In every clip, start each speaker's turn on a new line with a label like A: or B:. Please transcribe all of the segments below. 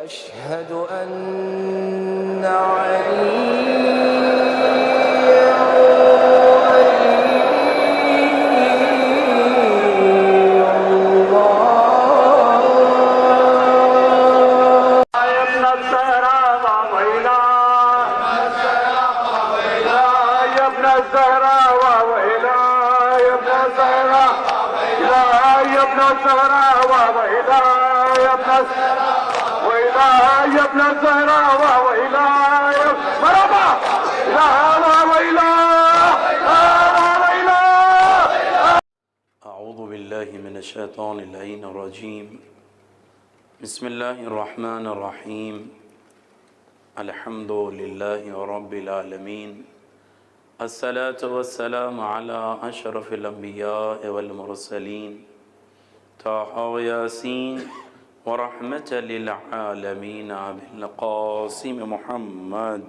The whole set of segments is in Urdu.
A: أشهد أن عليا
B: يا ابن الزهراء وإلهي مرحبا
C: أعوذ بالله من الشيطان اللعين الرجيم بسم الله الرحمن الرحيم الحمد لله رب العالمين الصلاة والسلام على أشرف الأنبياء والمرسلين طه وياسين ورحمة للعالمين بالقاسم محمد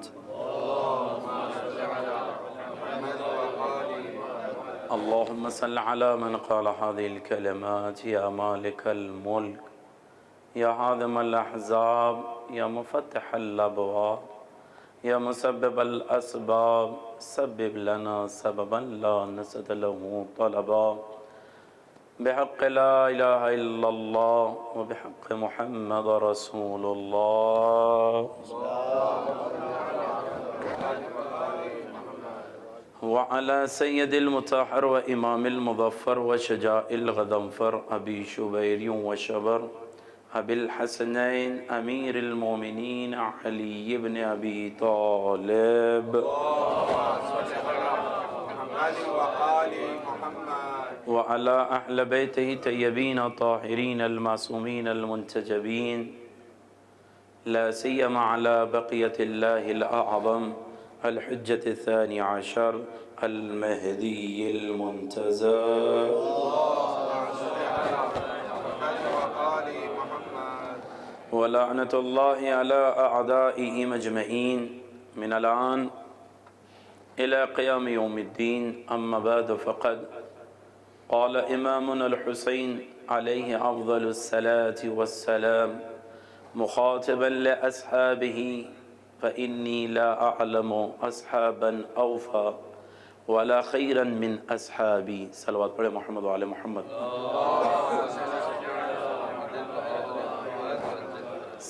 C: اللهم صل على من قال هذه الكلمات يا مالك الملك يا هادم الأحزاب يا مفتح الأبواب يا مسبب الأسباب سبب لنا سببا لا نسد له طلبا بحق لا إله إلا الله وبحق محمد رسول الله وعلى سيد المطهر وإمام المظفر وشجاع الغضنفر أبي شبير وشبر أبي الحسنين أمير المؤمنين علي بن أبي طالب وعلى أهل بيته الطيبين الطاهرين المعصومين المنتجبين لا سيما على بقية الله الأعظم الحجة الثاني عشر المهدي المنتظر ولعنة الله على أعدائه مجمعين من الآن إلى قيام يوم الدين أما بعد فقد قال إمامنا الحسين عليه أفضل الصلاة والسلام مخاطبا لأصحابه فإني لا أعلم أصحابا أوفى ولا خيرا من أصحابي صلوات پڑھے محمد وعلى محمد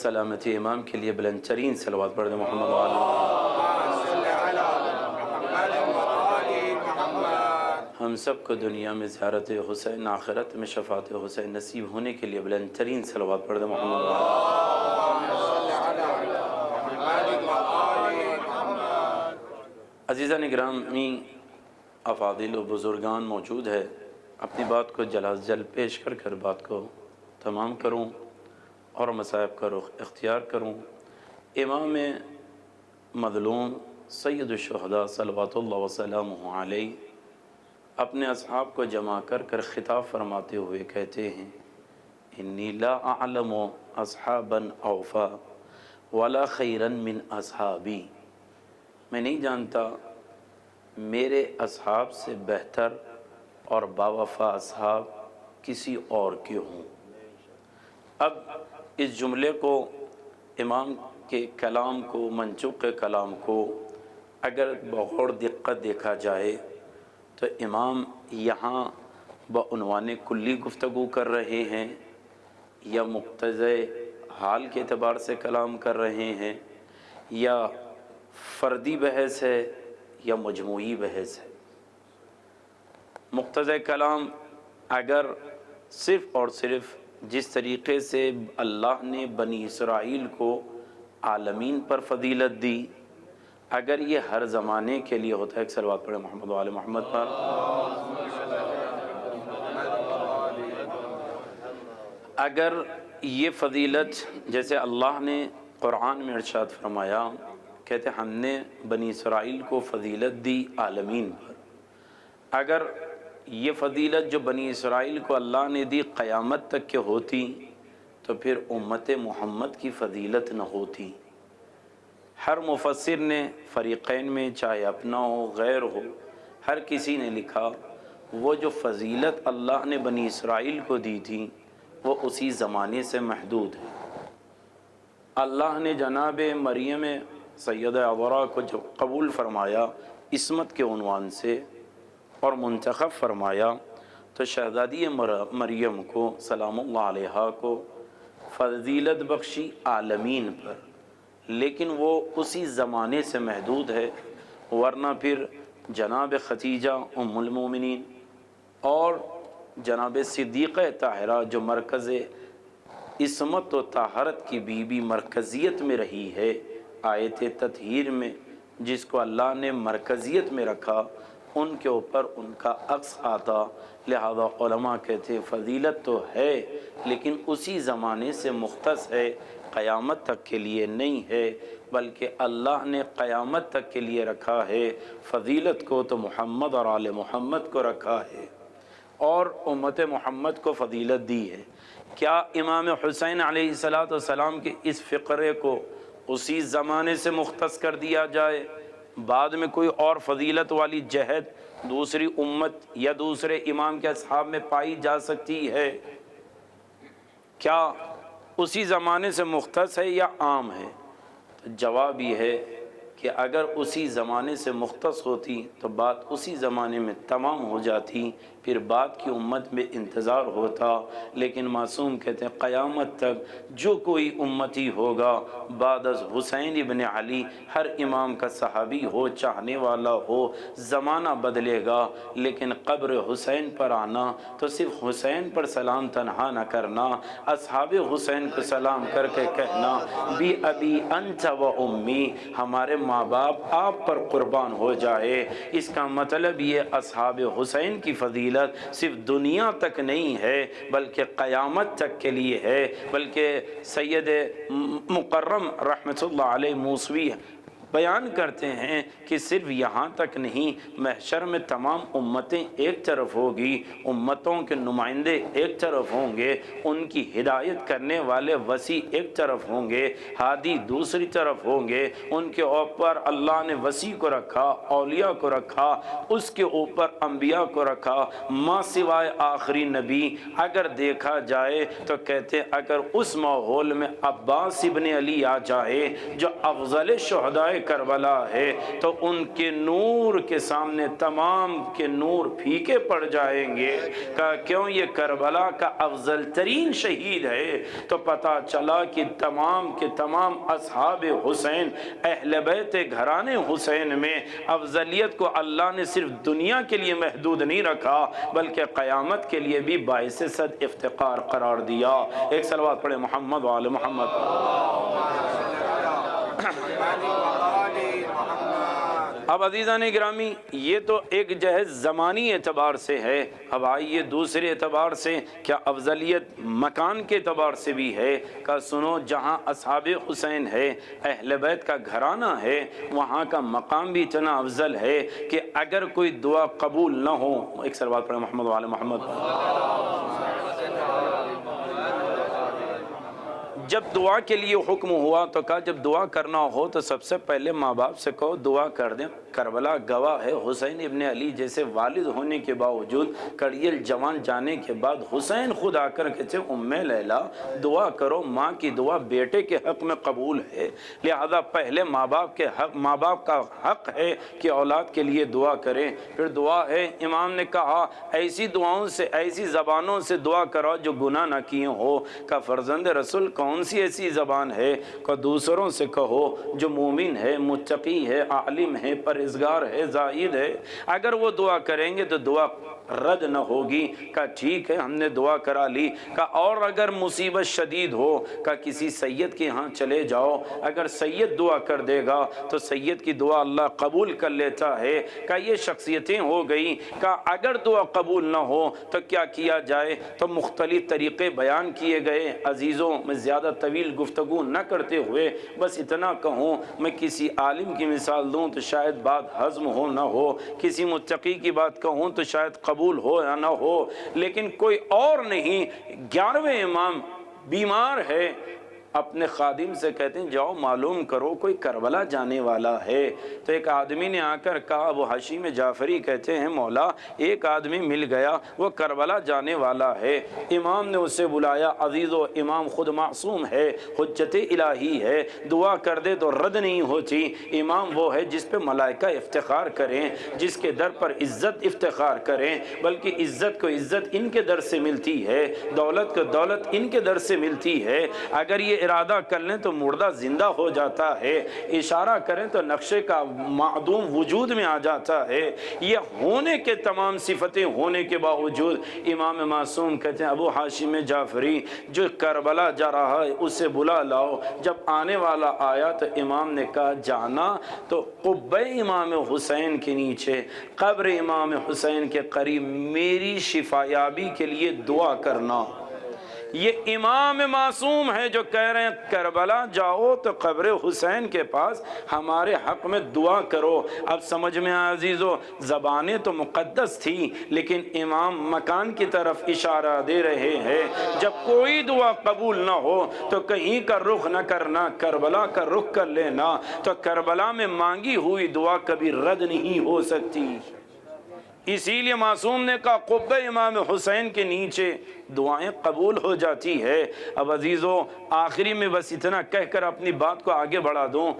C: سلامتی امام کے لیے بلند ترین صلوات پڑھ دیں محمد وعلى ہم سب کو دنیا میں زیارت حسین آخرت میں شفاعت حسین نصیب ہونے کے لیے بلند ترین صلوات پڑھ دیں محمد وعلى عزیزان گرامی افاضل و بزرگان موجود ہے، اپنی بات کو جلال جل پیش کر کر بات کو تمام کروں اور مصائب کا رخ اختیار کروں۔ امام مظلوم سید الشہداء صلوات اللہ وسلامہ علیہ اپنے اصحاب کو جمع کر کر خطاب فرماتے ہوئے کہتے ہیں انی لا اعلم اصحابا اوفا ولا خیرا من اصحابی، میں نہیں جانتا میرے اصحاب سے بہتر اور باوفا اصحاب کسی اور کے ہوں۔ اب اس جملے کو، امام کے کلام کو، منطوق کلام کو اگر بغور دقت دیکھا جائے تو امام یہاں بعنوان کلی گفتگو کر رہے ہیں یا مقتضی حال کے اعتبار سے کلام کر رہے ہیں یا فردی بحث ہے یا مجموعی بحث ہے۔ مقتضی کلام اگر صرف اور صرف جس طریقے سے اللہ نے بنی اسرائیل کو عالمین پر فضیلت دی، اگر یہ ہر زمانے کے لیے ہوتا ہے، ایک صلوات پڑھیں محمد وعلی محمد پر، اگر یہ فضیلت جیسے اللہ نے قرآن میں ارشاد فرمایا، کہتے ہم نے بنی اسرائیل کو فضیلت دی عالمین پر، اگر یہ فضیلت جو بنی اسرائیل کو اللہ نے دی قیامت تک کے ہوتی تو پھر امت محمد کی فضیلت نہ ہوتی۔ ہر مفسر نے فریقین میں، چاہے اپنا ہو غیر ہو، ہر کسی نے لکھا وہ جو فضیلت اللہ نے بنی اسرائیل کو دی تھی وہ اسی زمانے سے محدود ہے۔ اللہ نے جناب مریم سیدہ عذرا کو جب قبول فرمایا عصمت کے عنوان سے اور منتخب فرمایا تو شہزادی مریم کو سلام اللہ علیہا کو فضیلت بخشی عالمین پر، لیکن وہ اسی زمانے سے محدود ہے، ورنہ پھر جناب خدیجہ ام المومنین اور جناب صدیقہ طاہرہ جو مرکز عصمت و طہارت کی بی مرکزیت میں رہی ہے، آیت تطہیر میں جس کو اللہ نے مرکزیت میں رکھا ان کے اوپر ان کا عکس آتا، لہذا علماء کہتے ہیں فضیلت تو ہے لیکن اسی زمانے سے مختص ہے، قیامت تک کے لیے نہیں ہے، بلکہ اللہ نے قیامت تک کے لیے رکھا ہے۔ فضیلت کو تو محمد اور آل محمد کو رکھا ہے اور امت محمد کو فضیلت دی ہے۔ کیا امام حسین علیہ السلام کے اس فقرے کو اسی زمانے سے مختص کر دیا جائے، بعد میں کوئی اور فضیلت والی جہت دوسری امت یا دوسرے امام کے اصحاب میں پائی جا سکتی ہے؟ کیا اسی زمانے سے مختص ہے یا عام ہے؟ تو جواب یہ ہے کہ اگر اسی زمانے سے مختص ہوتی تو بات اسی زمانے میں تمام ہو جاتی، پھر بعد کی امت میں انتظار ہوتا، لیکن معصوم کہتے ہیں قیامت تک جو کوئی امتی ہوگا بعد از حسین ابن علی، ہر امام کا صحابی ہو چاہنے والا ہو، زمانہ بدلے گا لیکن قبر حسین پر آنا تو صرف حسین پر سلام تنہا نہ کرنا، اصحاب حسین کو سلام کر کے کہنا بی ابی انت و امی، ہمارے ماں باپ آپ پر قربان ہو جائے۔ اس کا مطلب یہ اصحاب حسین کی فضیلت صرف دنیا تک نہیں ہے بلکہ قیامت تک کے لیے ہے، بلکہ سید مکرم رحمۃ اللہ علیہ موسوی بیان کرتے ہیں کہ صرف یہاں تک نہیں، محشر میں تمام امتیں ایک طرف ہوگی، امتوں کے نمائندے ایک طرف ہوں گے، ان کی ہدایت کرنے والے وسیع ایک طرف ہوں گے، ہادی دوسری طرف ہوں گے، ان کے اوپر اللہ نے وسیع کو رکھا، اولیاء کو رکھا، اس کے اوپر انبیاء کو رکھا، ماں سوائے آخری نبی۔ اگر دیکھا جائے تو کہتے اگر اس ماحول میں عباس ابن علی آ جائے جو افضل شہدائے کربلا ہے تو ان کے نور کے سامنے تمام کے نور پھیکے پڑ جائیں گے، کہا کیوں؟ یہ کربلا کا افضل ترین شہید ہے۔ تو پتہ چلا کہ تمام کے تمام اصحاب حسین، اہل بیت گھرانے حسین میں افضلیت کو اللہ نے صرف دنیا کے لیے محدود نہیں رکھا بلکہ قیامت کے لیے بھی باعث صد افتقار قرار دیا۔ ایک صلوات پڑھے محمد وآل محمد۔ اب عزیزان گرامی، یہ تو ایک جہز زمانی اعتبار سے ہے، اب آئیے دوسرے اعتبار سے، کیا افضلیت مکان کے اعتبار سے بھی ہے؟ کہ سنو، جہاں اصحاب حسین ہے، اہل بیت کا گھرانہ ہے، وہاں کا مقام بھی اتنا افضل ہے کہ اگر کوئی دعا قبول نہ ہو، ایک صلوات پڑھیں محمد وآل محمد۔ جب دعا کے لیے حکم ہوا تو کہا جب دعا کرنا ہو تو سب سے پہلے ماں باپ سے کہو دعا کر دیں۔ کربلا گواہ ہے، حسین ابن علی جیسے والد ہونے کے باوجود کڑیل جوان جانے کے بعد حسین خود آ کر کہتے ام لیلا دعا کرو، ماں کی دعا بیٹے کے حق میں قبول ہے، لہذا پہلے ماں باپ کا حق ہے کہ اولاد کے لیے دعا کریں۔ پھر دعا ہے، امام نے کہا ایسی دعاؤں سے، ایسی زبانوں سے دعا کرو جو گناہ نہ کیے ہو۔ کہ فرزند رسول کون سی ایسی زبان ہے کہ دوسروں سے کہو جو مومن ہے، متقی ہے، عالم ہے، پرہیزگار ہے، زاہد ہے، اگر وہ دعا کریں گے تو دعا رد نہ ہوگی۔ کہ ٹھیک ہے، ہم نے دعا کرا لی۔ کہ اور اگر مصیبت شدید ہو کہ کسی سید کے ہاں چلے جاؤ، اگر سید دعا کر دے گا تو سید کی دعا اللہ قبول کر لیتا ہے۔ کہ یہ شخصیتیں ہو گئی۔ کہ اگر دعا قبول نہ ہو تو کیا کیا جائے؟ تو مختلف طریقے بیان کیے گئے۔ عزیزوں، میں زیادہ طویل گفتگو نہ کرتے ہوئے بس اتنا کہوں، میں کسی عالم کی مثال دوں تو شاید بات ہضم ہو نہ ہو، کسی متقی کی بات کہوں تو شاید قبول ہو یا نہ ہو، لیکن کوئی اور نہیں، 11ویں امام بیمار ہے، اپنے خادم سے کہتے ہیں جاؤ معلوم کرو کوئی کربلا جانے والا ہے۔ تو ایک آدمی نے آ کر کہا، ابو حشیم جعفری کہتے ہیں مولا ایک آدمی مل گیا وہ کربلا جانے والا ہے۔ امام نے اسے بلایا، عزیزو امام خود معصوم ہے، حجت الہی ہے، دعا کر دے تو رد نہیں ہوتی۔ امام وہ ہے جس پہ ملائکہ افتخار کریں، جس کے در پر عزت افتخار کریں، بلکہ عزت کو عزت ان کے در سے ملتی ہے، دولت کو دولت ان کے در سے ملتی ہے۔ اگر یہ ارادہ کر لیں تو مردہ زندہ ہو جاتا ہے، اشارہ کریں تو نقشے کا معدوم وجود میں آ جاتا ہے۔ یہ ہونے کے تمام صفتیں ہونے کے باوجود امام معصوم کہتے ہیں ابو حاشم جعفری جو کربلا جا رہا ہے اسے بلا لاؤ۔ جب آنے والا آیا تو امام نے کہا جانا تو قبہ امام حسین کے نیچے، قبر امام حسین کے قریب میری شفا یابی کے لیے دعا کرنا۔ یہ امام معصوم ہے جو کہہ رہے ہیں کربلا جاؤ تو قبر حسین کے پاس ہمارے حق میں دعا کرو۔ اب سمجھ میں عزیزو، زبانیں تو مقدس تھی لیکن امام مکان کی طرف اشارہ دے رہے ہیں۔ جب کوئی دعا قبول نہ ہو تو کہیں کا رخ نہ کرنا، کربلا کا رخ کر لینا، تو کربلا میں مانگی ہوئی دعا کبھی رد نہیں ہو سکتی۔ اسی لیے معصوم نے کہا قبہ امام حسین کے نیچے دعائیں قبول ہو جاتی ہے۔ اب عزیزو آخری میں بس اتنا کہہ کر اپنی بات کو آگے بڑھا دوں،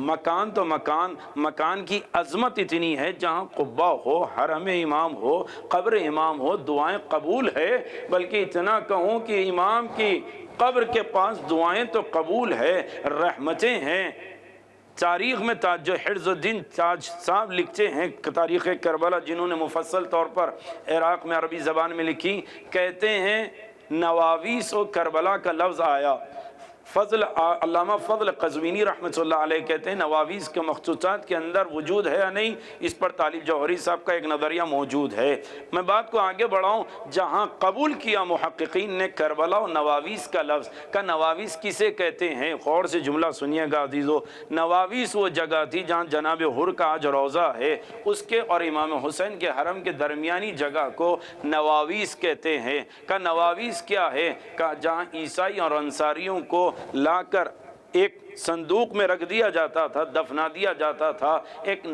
C: مکان تو مکان کی عظمت اتنی ہے جہاں قبہ ہو، حرم امام ہو، قبر امام ہو، دعائیں قبول ہے۔ بلکہ اتنا کہوں کہ امام کی قبر کے پاس دعائیں تو قبول ہے، رحمتیں ہیں۔ تاریخ میں جو حرز الدین تاج صاحب لکھتے ہیں تاریخ کربلا، جنہوں نے مفصل طور پر عراق میں عربی زبان میں لکھی، کہتے ہیں نواویس و کربلا کا لفظ آیا۔ علامہ فضل قزوینی رحمۃ اللہ علیہ کہتے ہیں نواویس کے مخطوطات کے اندر وجود ہے یا نہیں، اس پر طالب جوہری صاحب کا ایک نظریہ موجود ہے۔ میں بات کو آگے بڑھاؤں، جہاں قبول کیا محققین نے کربلا و نواویس کا لفظ، کا نواویس کسے کہتے ہیں؟ غور سے جملہ سنیے گا عزیزو۔ نواویس وہ جگہ تھی جہاں جناب حر کا آج روضہ ہے، اس کے اور امام حسین کے حرم کے درمیانی جگہ کو نواویس کہتے ہیں۔ کا نواویس کیا ہے؟ کا جہاں عیسائی اور انصاریوں کو لا کر ایک صندوق میں رکھ دیا جاتا تھا، دفنا دیا جاتا تھا، ایک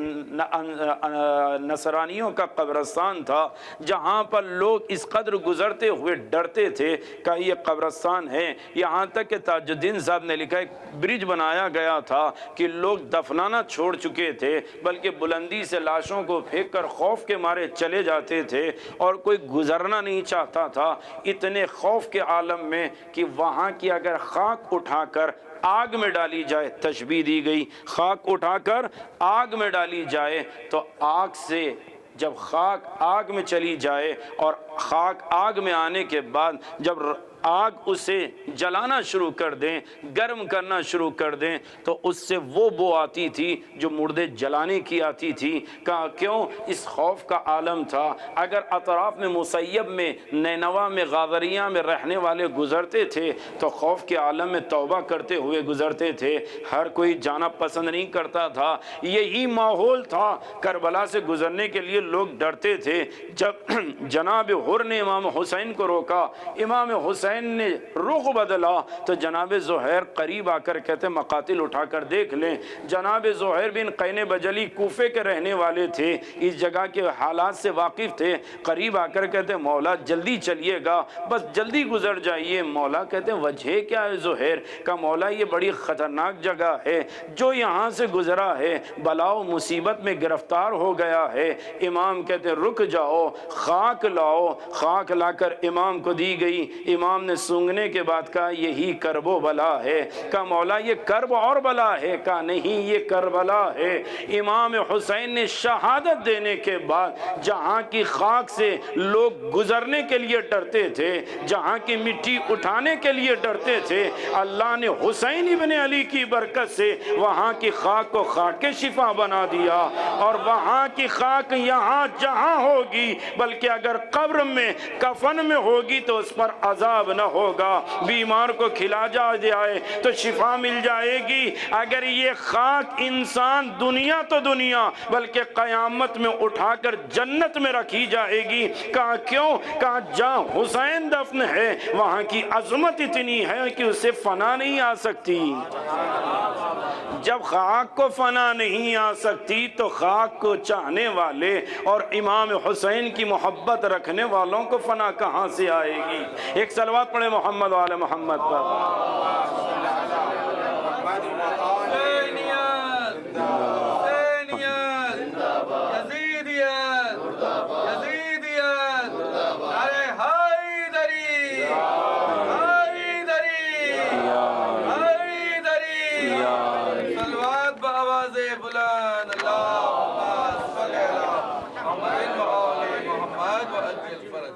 C: نصرانیوں کا قبرستان تھا جہاں پر لوگ اس قدر گزرتے ہوئے ڈرتے تھے کہ یہ قبرستان ہے۔ یہاں تک کہ تاج الدین صاحب نے لکھا ایک برج بنایا گیا تھا کہ لوگ دفنانا چھوڑ چکے تھے، بلکہ بلندی سے لاشوں کو پھینک کر خوف کے مارے چلے جاتے تھے اور کوئی گزرنا نہیں چاہتا تھا، اتنے خوف کے عالم میں کہ وہاں کی اگر خاک اٹھا کر آگ میں ڈالی جائے، تشبیہ دی گئی، خاک اٹھا کر آگ میں ڈالی جائے تو آگ سے جب خاک آگ میں چلی جائے اور خاک آگ میں آنے کے بعد جب آگ اسے جلانا شروع کر دیں، گرم کرنا شروع کر دیں تو اس سے وہ بو آتی تھی جو مردے جلانے کی آتی تھی۔ کہا کیوں؟ اس خوف کا عالم تھا۔ اگر اطراف میں مسیب میں، نینوا میں، غاضریہ میں رہنے والے گزرتے تھے تو خوف کے عالم میں توبہ کرتے ہوئے گزرتے تھے، ہر کوئی جانا پسند نہیں کرتا تھا۔ یہی ماحول تھا، کربلا سے گزرنے کے لیے لوگ ڈرتے تھے۔ جب جناب حر نے امام حسین کو روکا، امام حسین نے رخ بدلا تو جناب زہیر قریب آ کر کہتے مقاتل اٹھا کر دیکھ لیں۔ جناب زہیر بن قین بجلی کوفے کے رہنے والے تھے، اس جگہ کے حالات سے واقف تھے، قریب آ کر کہتے مولا جلدی چلیے گا، بس جلدی گزر جائیے۔ مولا کہتے وجہ کیا ہے زہیر؟ کا مولا یہ بڑی خطرناک جگہ ہے، جو یہاں سے گزرا ہے بلا و مصیبت میں گرفتار ہو گیا ہے۔ امام کہتے رک جاؤ، خاک لاؤ۔ خاک لا کر امام کو دی گئی۔ امام نے سونگنے کے بعد کہا یہی کرب و بلا ہے۔ کہا مولا یہ کرب اور بلا ہے؟ کہا نہیں یہ کربلا ہے۔ امام حسین نے شہادت دینے کے بعد جہاں کی خاک سے لوگ گزرنے کے لیے ڈرتے تھے، جہاں کی مٹی اٹھانے کے لیے ڈرتے تھے، اللہ نے حسین ابن علی کی برکت سے وہاں کی خاک کو خاک کے شفا بنا دیا۔ اور وہاں کی خاک یہاں جہاں ہوگی، بلکہ اگر قبر میں کفن میں ہوگی تو اس پر عذاب عذاب نہ ہوگا، بیمار کو کھلا جائے تو شفا مل جائے گی۔ اگر یہ خاک انسان دنیا تو دنیا بلکہ قیامت میں اٹھا کر جنت میں رکھی جائے گی۔ کہا کیوں؟ کہا جہاں حسین دفن ہے وہاں کی عظمت اتنی ہے کہ اسے فنا نہیں آ سکتی۔ جب خاک کو فنا نہیں آ سکتی تو خاک کو چاہنے والے اور امام حسین کی محبت رکھنے والوں کو فنا کہاں سے آئے گی؟ ایک صلوات پڑھے محمد وآل محمد پر۔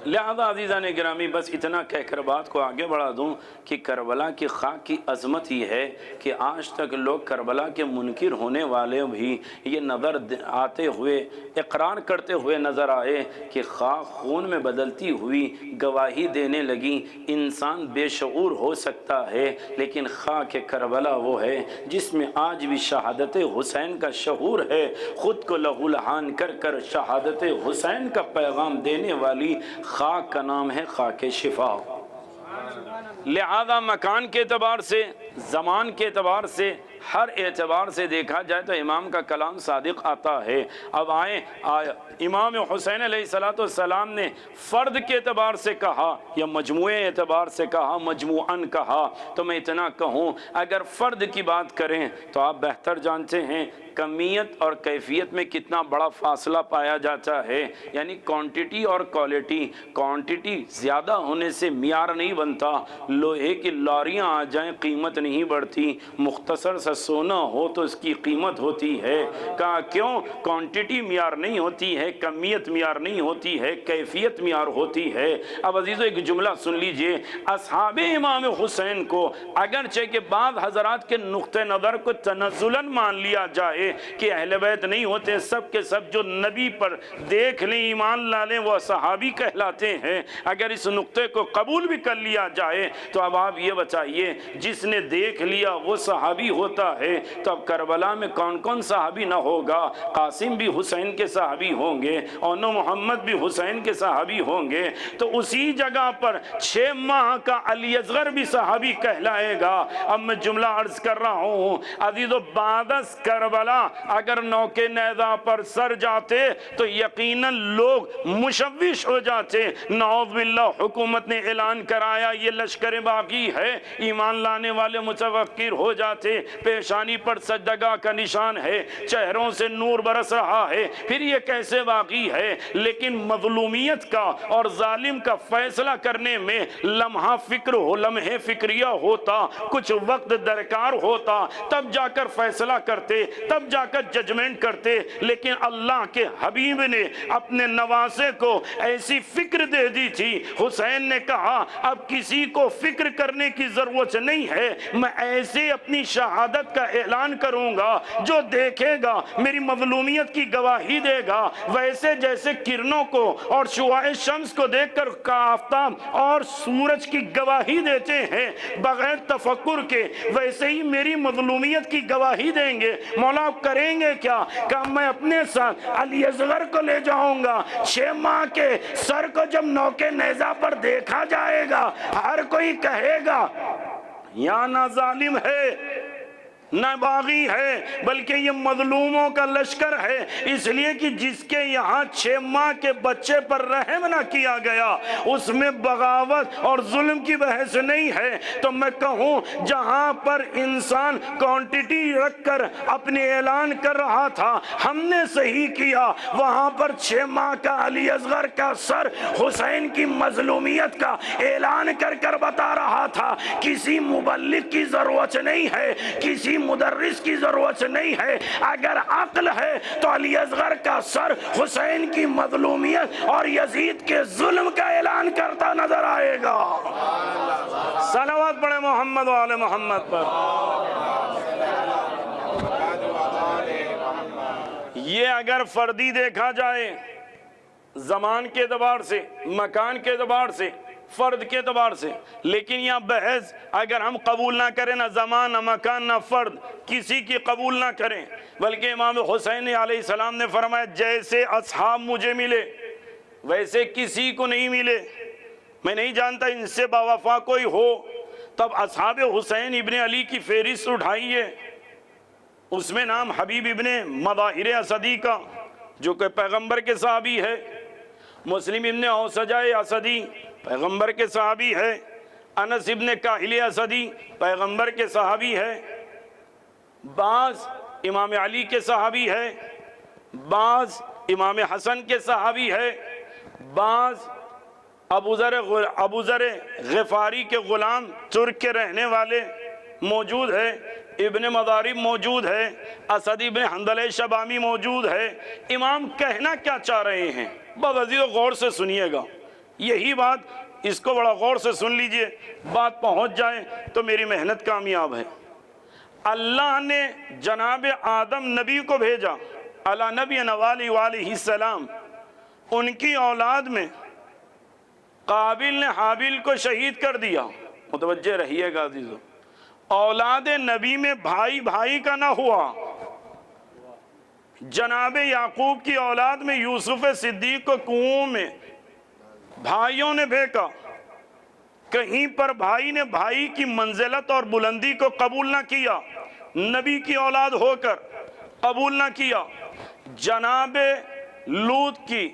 C: لہذا عزیزان گرامی بس اتنا کہہ کر بات کو آگے بڑھا دوں کہ کربلا کی خاک کی عظمت یہ ہے کہ آج تک لوگ کربلا کے منکر ہونے والے بھی یہ نظر آتے ہوئے اقرار کرتے ہوئے نظر آئے کہ خاک خون میں بدلتی ہوئی گواہی دینے لگی۔ انسان بے شعور ہو سکتا ہے لیکن خاک کربلا وہ ہے جس میں آج بھی شہادت حسین کا شعور ہے۔ خود کو لہو لہان کر کر شہادت حسین کا پیغام دینے والی خاک کا نام ہے خاک شفا۔ لہذا مکان کے اعتبار سے، زمان کے اعتبار سے، ہر اعتبار سے دیکھا جائے تو امام کا کلام صادق آتا ہے۔ اب آئیں امام حسین علیہ السلام نے فرد کے اعتبار سے کہا یا مجموعے اعتبار سے کہا، مجموعاً کہا، تو میں اتنا کہوں اگر فرد کی بات کریں تو آپ بہتر جانتے ہیں کمیت اور کیفیت میں کتنا بڑا فاصلہ پایا جاتا ہے، یعنی کوانٹٹی اور کوالٹی۔ کوانٹٹی زیادہ ہونے سے معیار نہیں بنتا، لوہے کی لاریاں آ جائیں قیمت نہیں بڑھتی، مختصر سا سونا ہو تو اس کی قیمت ہوتی ہے۔ کہا کیوں؟ کوانٹٹی معیار نہیں ہوتی ہے، کمیت معیار نہیں ہوتی ہے، کیفیت معیار ہوتی ہے۔ اب عزیزو ایک جملہ سن لیجئے، اصحاب امام حسین کو اگرچہ کہ بعض حضرات کے نقطہ نظر کو تنزلاً مان لیا جائے کہ اہل بیت نہیں ہوتے، سب کے سب جو نبی پر دیکھ لیں ایمان لا لیں وہ صحابی کہلاتے ہیں، اگر اس نقطے کو قبول بھی کر لیا جائے تو اب آپ یہ بتائیے جس نے دیکھ لیا وہ صحابی ہوتا ہے تو اب کربلا میں کون کون صحابی نہ ہوگا؟ قاسم بھی حسین کے صحابی ہوں گے، اونو محمد بھی حسین کے صحابی ہوں گے، تو اسی جگہ پر 6 ماہ کا علی اصغر بھی صحابی کہلائے گا۔ اب میں جملہ عرض کر رہا ہوں عزیزو، بعد از کربلا اگر نوکے نیزہ پر سر جاتے تو یقیناً لوگ مشوش ہو جاتے۔ نعوذ باللہ حکومت نے اعلان کرایا یہ لشکر باغی ہے، ایمان لانے والے متوقر ہو جاتے، پیشانی پر سجدگاہ کا نشان ہے، چہروں سے نور برس رہا ہے، پھر یہ کیسے باغی ہے؟ لیکن مظلومیت کا اور ظالم کا فیصلہ کرنے میں لمحہ فکر ہو، لمحے فکریہ ہوتا، کچھ وقت درکار ہوتا، تب جا کر فیصلہ کرتے، تب جا کر ججمنٹ کرتے۔ لیکن اللہ کے حبیب نے اپنے نواسے کو ایسی فکر دے دی تھی، حسین نے کہا اب کسی کو فکر کرنے کی ضرورت نہیں ہے، میں ایسے اپنی شہادت کا اعلان کروں گا جو دیکھے گا میری مظلومیت کی گواہی دے گا، ویسے جیسے کرنوں کو اور شعاع شمس کو دیکھ کر آفتاب اور سورج کی گواہی دیتے ہیں بغیر تفکر کے، ویسے ہی میری مظلومیت کی گواہی دیں گے۔ مولا کریں گے کیا؟ کہ میں اپنے ساتھ علی اصغر کو لے جاؤں گا، 6 ماہ کے سر کو جب نوکے نیزہ پر دیکھا جائے گا ہر کوئی کہے گا یا نہ ظالم ہے نہ باغی ہے بلکہ یہ مظلوموں کا لشکر ہے، اس لیے کہ جس کے یہاں 6 ماہ کے بچے پر رحم نہ کیا گیا اس میں بغاوت اور ظلم کی بحث نہیں ہے۔ تو میں کہوں جہاں پر انسان کوانٹٹی رکھ کر اپنے اعلان کر رہا تھا ہم نے صحیح کیا، وہاں پر 6 ماہ کا علی اصغر کا سر حسین کی مظلومیت کا اعلان کر کر بتا رہا تھا۔ کسی مبلغ کی ضرورت نہیں ہے، کسی مدرس کی ضرورت نہیں ہے، اگر عقل ہے تو علی اصغر کا سر حسین کی مظلومیت اور یزید کے ظلم کا اعلان کرتا نظر آئے گا۔ صلوات پڑھیں محمد وآل محمد پر۔ یہ اگر فردی دیکھا جائے، زمان کے اعتبار سے، مکان کے اعتبار سے، فرد کے اعتبار سے، لیکن یہاں بحث اگر ہم قبول نہ کریں، نہ زمان نہ مکان نہ فرد، کسی کی قبول نہ کریں، بلکہ امام حسین علیہ السلام نے فرمایا جیسے اصحاب مجھے ملے ویسے کسی کو نہیں ملے، میں نہیں جانتا ان سے باوفا کوئی ہو، تب اصحاب حسین ابن علی کی فہرست اٹھائیے، اس میں نام حبیب ابن مظاہر اسدی کا جو کہ پیغمبر کے صحابی ہے، مسلم ابن اوسجہ اسدی پیغمبر کے صحابی ہے، انس ابن کاہل اسدی پیغمبر کے صحابی ہے، بعض امام علی کے صحابی ہے، بعض امام حسن کے صحابی ہے، بعض ابو ذر غفاری کے غلام ترک کے رہنے والے موجود ہے، ابن مضارب موجود ہے، اسد ابن حنظلہ شبامی موجود ہے۔ امام کہنا کیا چاہ رہے ہیں بس عزیز و غور سے سنیے گا، یہی بات، اس کو بڑا غور سے سن لیجئے، بات پہنچ جائے تو میری محنت کامیاب ہے۔ اللہ نے جناب آدم نبی کو بھیجا علی نبی علیہ السلام، ان کی اولاد میں قابل نے حابیل کو شہید کر دیا، متوجہ رہیے گا عزیزو، اولاد نبی میں بھائی بھائی کا نہ ہوا، جناب یعقوب کی اولاد میں یوسف صدیق کو کنووں میں بھائیوں نے پھینکا، کہیں پر بھائی نے بھائی کی منزلت اور بلندی کو قبول نہ کیا، نبی کی اولاد ہو کر قبول نہ کیا۔ جناب لوط کی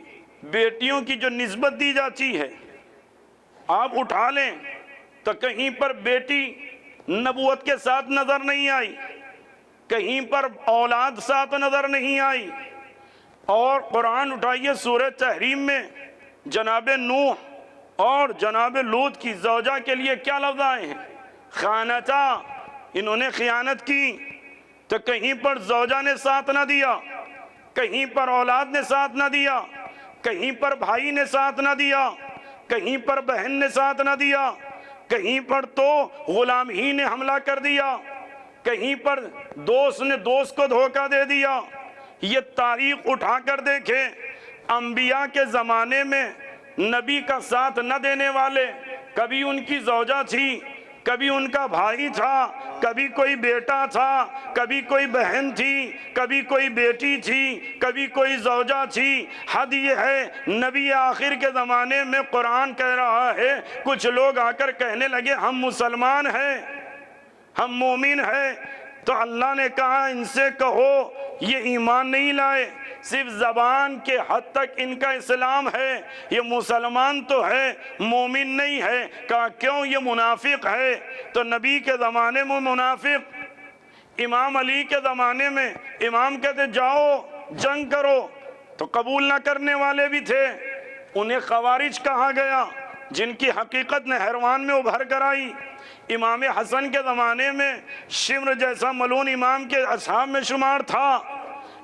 C: بیٹیوں کی جو نسبت دی جاتی ہے آپ اٹھا لیں تو کہیں پر بیٹی نبوت کے ساتھ نظر نہیں آئی، کہیں پر اولاد ساتھ نظر نہیں آئی، اور قرآن اٹھائیے سورہ تحریم میں جناب نوح اور جناب لوط کی زوجہ کے لیے کیا لفظ آئے ہیں؟ خانتا، انہوں نے خیانت کی، تو کہیں پر زوجہ نے ساتھ نہ دیا، کہیں پر اولاد نے ساتھ نہ دیا، کہیں پر بھائی نے ساتھ نہ دیا، کہیں پر بہن نے ساتھ نہ دیا، کہیں پر تو غلام ہی نے حملہ کر دیا، کہیں پر دوست نے دوست کو دھوکہ دے دیا۔ یہ تاریخ اٹھا کر دیکھیں، انبیاء کے زمانے میں نبی کا ساتھ نہ دینے والے، کبھی ان کی زوجہ تھی، کبھی ان کا بھائی تھا، کبھی کوئی بیٹا تھا، کبھی کوئی بہن تھی، کبھی کوئی بیٹی تھی، کبھی کوئی زوجہ تھی۔ حد یہ ہے نبی آخر کے زمانے میں قرآن کہہ رہا ہے، کچھ لوگ آ کر کہنے لگے ہم مسلمان ہیں، ہم مومن ہیں، تو اللہ نے کہا ان سے کہو یہ ایمان نہیں لائے، صرف زبان کے حد تک ان کا اسلام ہے، یہ مسلمان تو ہے مومن نہیں ہے۔ کہا کیوں؟ یہ منافق ہے۔ تو نبی کے زمانے میں منافق، امام علی کے زمانے میں امام کہتے جاؤ جنگ کرو، تو قبول نہ کرنے والے بھی تھے، انہیں خوارج کہا گیا، جن کی حقیقت نہروان میں ابھر کر آئی۔ امام حسن کے زمانے میں شمر جیسا ملعون امام کے اصحاب میں شمار تھا،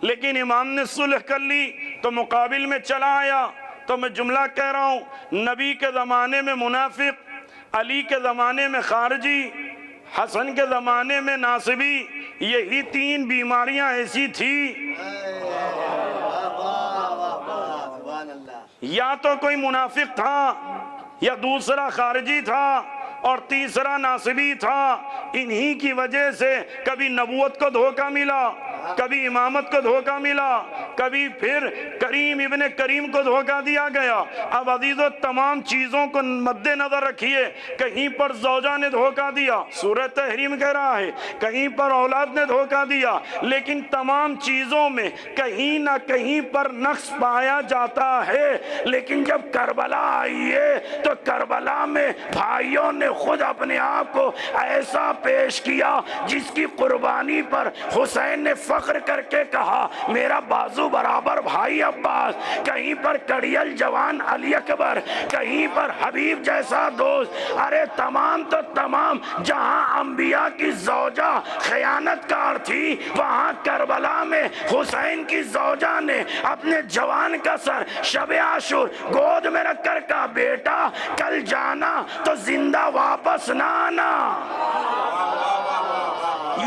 C: لیکن امام نے صلح کر لی تو مقابل میں چلا آیا۔ تو میں جملہ کہہ رہا ہوں، نبی کے زمانے میں منافق، علی کے زمانے میں خارجی، حسن کے زمانے میں ناصبی، یہی تین بیماریاں ایسی تھی۔ یا تو کوئی منافق تھا، یا دوسرا خارجی تھا، اور تیسرا ناصبی تھا۔ انہی کی وجہ سے کبھی نبوت کو دھوکہ ملا، کبھی امامت کو دھوکہ ملا، کبھی پھر کریم ابن کریم کو دھوکہ دیا گیا۔ اب عزیزو تمام چیزوں کو مد نظر رکھیے، کہیں پر زوجہ نے دھوکہ دیا، سورہ تحریم کہہ رہا ہے، کہیں پر اولاد نے دھوکہ دیا، لیکن تمام چیزوں میں کہیں نہ کہیں پر نقص پایا جاتا ہے۔ لیکن جب کربلا آئی ہے تو کربلا میں بھائیوں نے خود اپنے آپ کو ایسا پیش کیا جس کی قربانی پر حسین نے فخر کر کے کہا میرا بازو برابر بھائی عباس، کہیں پر کڑیل جوان علی اکبر، کہیں پر حبیب جیسا دوست۔ ارے تمام تو تمام، جہاں انبیاء کی زوجہ خیانت کار تھی، وہاں کربلا میں حسین کی زوجہ نے اپنے جوان کا سر شب عاشور گود میں رکھ کر کہا بیٹا کل جانا تو زندہ واپس نہ آنا۔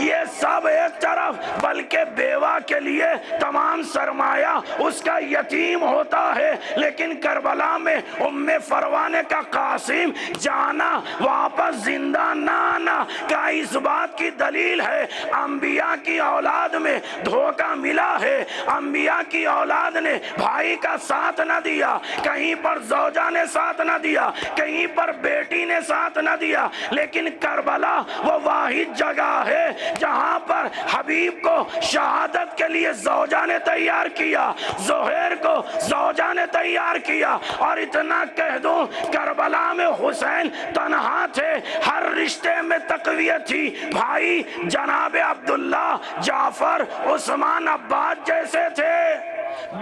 C: یہ سب ایک طرف، بلکہ بیوہ کے لیے تمام سرمایہ اس کا یتیم ہوتا ہے، لیکن کربلا میں ام فروہ نے کہا قاسم جانا واپس زندہ نہ آنا کا اس بات کی دلیل ہے انبیاء کی اولاد میں دھوکہ ملا ہے۔ انبیاء کی اولاد نے بھائی کا ساتھ نہ دیا، کہیں پر زوجہ نے ساتھ نہ دیا، کہیں پر بیٹی نے ساتھ نہ دیا، لیکن کربلا وہ واحد جگہ ہے جہاں پر حبیب کو شہادت کے لیے زوجہ نے تیار کیا، زہیر کو زوجہ نے تیار کیا۔ اور اتنا کہہ دوں کربلا میں حسین تنہا تھے، ہر رشتے میں تقویت تھی، بھائی جناب عبداللہ، جعفر، عثمان، عباس جیسے تھے،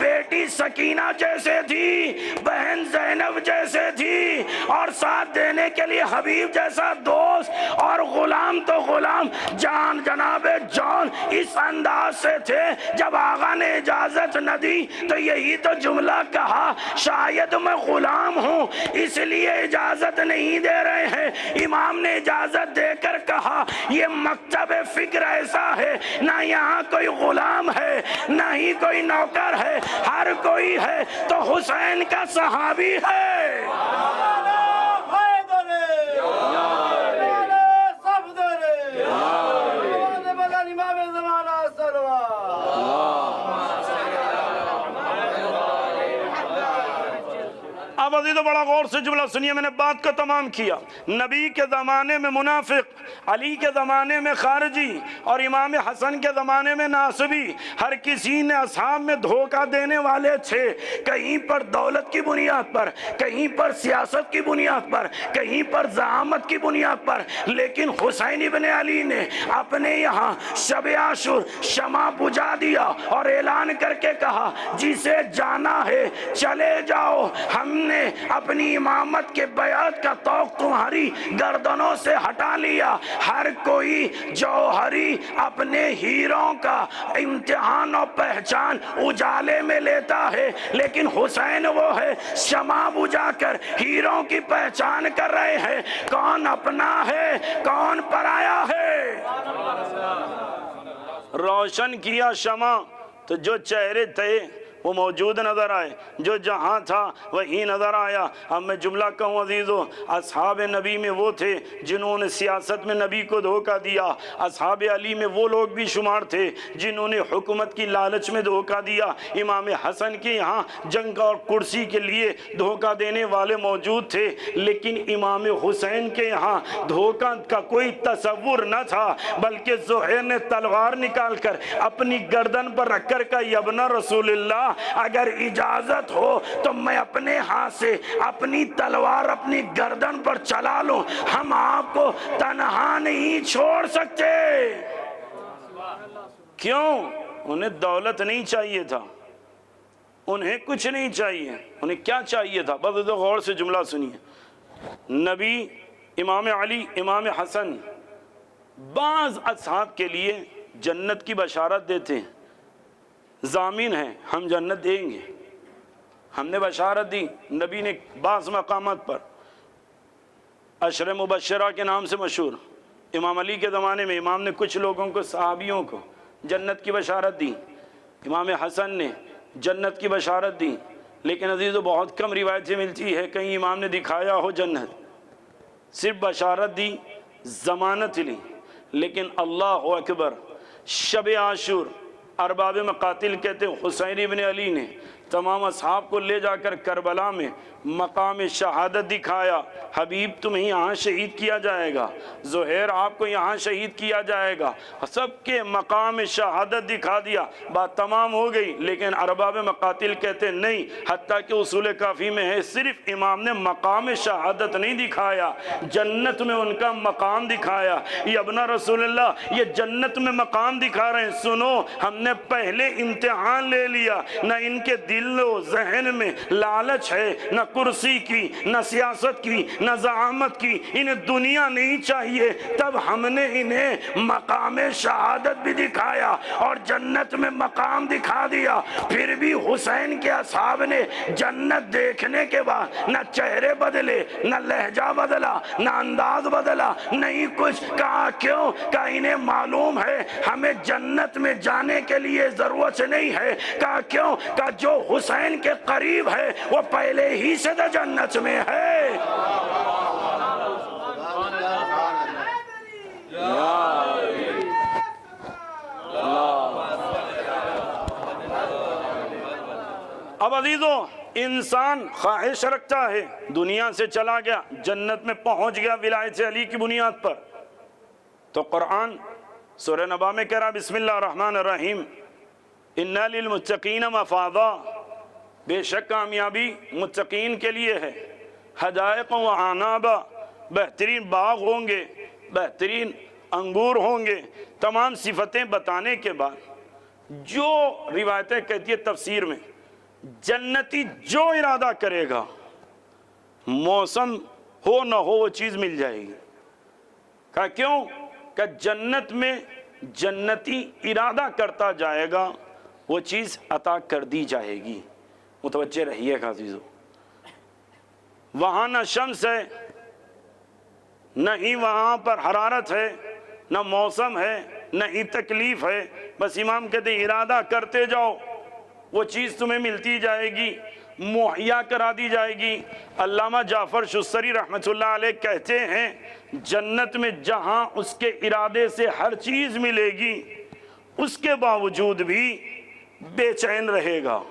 C: بیٹی سکینہ جیسے تھی، بہن زینب جیسے تھی، اور ساتھ دینے کے لیے حبیب جیسا دوست، اور غلام تو غلام جان جناب جان اس انداز سے تھے۔ جب آقا نے اجازت نہ دی تو یہی تو جملہ کہا شاید میں غلام ہوں اس لیے اجازت نہیں دے رہے ہیں۔ امام نے اجازت دے کر کہا یہ مکتب فکر ایسا ہے، نہ یہاں کوئی غلام ہے نہ ہی کوئی نوکر ہے، ہر کوئی ہے تو حسین کا صحابی ہے۔ اب عزیزو بڑا غور سے جملہ سنیے، میں نے بات کو تمام کیا۔ نبی کے زمانے میں منافق، علی کے زمانے میں خارجی، اور امام حسن کے زمانے میں ناصبی، ہر کسی نے اصحاب میں دھوکہ دینے والے تھے، کہیں پر دولت کی بنیاد پر، کہیں پر سیاست کی بنیاد پر، کہیں پر زعامت کی بنیاد پر، لیکن حسین ابن علی نے اپنے یہاں شب عاشور شمع بجھا دیا اور اعلان کر کے کہا جسے جانا ہے چلے جاؤ، ہم نے اپنی امامت کے بیعت کا طوق تمہاری گردنوں سے ہٹا لیا۔ ہر کوئی جوہری اپنے ہیروں کا امتحان و پہچان اجالے میں لیتا ہے، لیکن حسین وہ ہے شمع بجھا کر ہیروں کی پہچان کر رہے ہیں، کون اپنا ہے کون پرایا ہے۔ روشن کیا شمع تو جو چہرے تھے وہ موجود نظر آئے، جو جہاں تھا وہی نظر آیا۔ اب میں جملہ کہوں عزیزو، اصحاب نبی میں وہ تھے جنہوں نے سیاست میں نبی کو دھوکہ دیا، اصحاب علی میں وہ لوگ بھی شمار تھے جنہوں نے حکومت کی لالچ میں دھوکہ دیا۔ امام حسن کے یہاں جنگ اور کرسی کے لیے دھوکہ دینے والے موجود تھے، لیکن امام حسین کے یہاں دھوکہ کا کوئی تصور نہ تھا، بلکہ زہیر نے تلوار نکال کر اپنی گردن پر رکھ کر کہا ابن رسول اللہ اگر اجازت ہو تو میں اپنے ہاتھ سے اپنی تلوار اپنی گردن پر چلا لوں، ہم آپ کو تنہا نہیں چھوڑ سکتے۔ کیوں؟ انہیں دولت نہیں چاہیے تھا، انہیں کچھ نہیں چاہیے، انہیں کیا چاہیے تھا؟ بس غور سے جملہ سنیے۔ نبی، امام علی، امام حسن بعض اصحاب کے لیے جنت کی بشارت دیتے ہیں، ضامن ہیں ہم جنت دیں گے، ہم نے بشارت دی۔ نبی نے بعض مقامات پر عشر مبشرہ کے نام سے مشہور امام علی کے زمانے میں امام نے کچھ لوگوں کو، صحابیوں کو جنت کی بشارت دی، امام حسن نے جنت کی بشارت دی، لیکن عزیزو بہت کم روایتیں ملتی ہے کہیں امام نے دکھایا ہو جنت، صرف بشارت دی، ضمانت لی۔ لیکن اللہ اکبر، شب عاشور ارباب مقاتل کہتے حسین ابن علی نے تمام اصحاب کو لے جا کر کربلا میں مقام شہادت دکھایا، حبیب تمہیں یہاں شہید کیا جائے گا، زہیر آپ کو یہاں شہید کیا جائے گا، سب کے مقام شہادت دکھا دیا، بات تمام ہو گئی۔ لیکن ارباب مقاتل کہتے نہیں، حتیٰ کہ اصول کافی میں ہے صرف امام نے مقام شہادت نہیں دکھایا، جنت میں ان کا مقام دکھایا۔ یہ ابن رسول اللہ یہ جنت میں مقام دکھا رہے ہیں، سنو ہم نے پہلے امتحان لے لیا، نہ ان کے دل و ذہن میں لالچ ہے، نہ کرسی کی، نہ سیاست کی، نہ زعامت کی، انہیں دنیا نہیں چاہیے۔ تب ہم نے انہیں مقام شہادت بھی دکھایا اور جنت میں مقام دکھا دیا۔ پھر بھی حسین کے اصحاب نے جنت دیکھنے کے بعد نہ چہرے بدلے، نہ لہجہ بدلا، نہ انداز بدلا، نہیں کچھ کہا۔ کیوں؟ کہ انہیں معلوم ہے ہمیں جنت میں جانے کے لیے ضرورت نہیں ہے۔ کہا کیوں؟ کہ جو حسین کے قریب ہے وہ پہلے ہی سے تو جنت میں ہے۔ اب عزیزو، انسان خواہش رکھتا ہے، دنیا سے چلا گیا، جنت میں پہنچ گیا ولایت علی کی بنیاد پر، تو قرآن سورہ نبا میں کہہ رہا بسم اللہ الرحمن الرحیم اِنَّ لِلْمُتَّقِينَ مَفَازًا، بے شک کامیابی متقین کے لیے ہے، حدائق و اعنابا، بہترین باغ ہوں گے، بہترین انگور ہوں گے۔ تمام صفتیں بتانے کے بعد جو روایتیں کہتی ہے تفسیر میں، جنتی جو ارادہ کرے گا، موسم ہو نہ ہو وہ چیز مل جائے گی۔ کہا کیوں؟ کہ جنت میں جنتی ارادہ کرتا جائے گا وہ چیز عطا کر دی جائے گی۔ متوجہ رہیے گا عزیزو، وہاں نہ شمس ہے، نہ ہی وہاں پر حرارت ہے، نہ موسم ہے، نہ ہی تکلیف ہے۔ بس امام کہتے ہیں ارادہ کرتے جاؤ، وہ چیز تمہیں ملتی جائے گی، مہیا کرا دی جائے گی۔ علامہ جعفر شستری رحمۃ اللہ علیہ کہتے ہیں جنت میں جہاں اس کے ارادے سے ہر چیز ملے گی، اس کے باوجود بھی بے چین رہے گا۔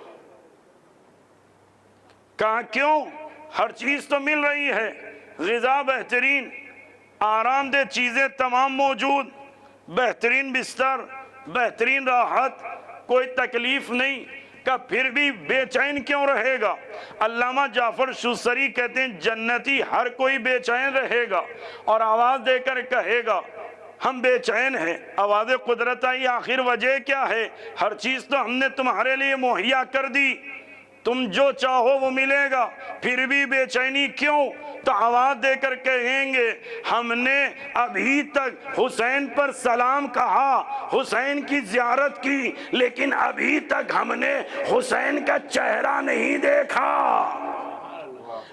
C: کہا کیوں؟ ہر چیز تو مل رہی ہے، غذا بہترین، آرام دہ چیزیں تمام موجود، بہترین بستر، بہترین راحت، کوئی تکلیف نہیں، کہ پھر بھی بے چین کیوں رہے گا؟ علامہ جعفر شستری کہتے ہیں جنتی ہر کوئی بے چین رہے گا اور آواز دے کر کہے گا ہم بے چین ہیں۔ آواز قدرت آئی، آخر وجہ کیا ہے؟ ہر چیز تو ہم نے تمہارے لیے مہیا کر دی، تم جو چاہو وہ ملے گا، پھر بھی بے چینی کیوں؟ تو آواز دے کر کہیں گے ہم نے ابھی تک حسین پر سلام کہا، حسین کی زیارت کی، لیکن ابھی تک ہم نے حسین کا چہرہ نہیں دیکھا۔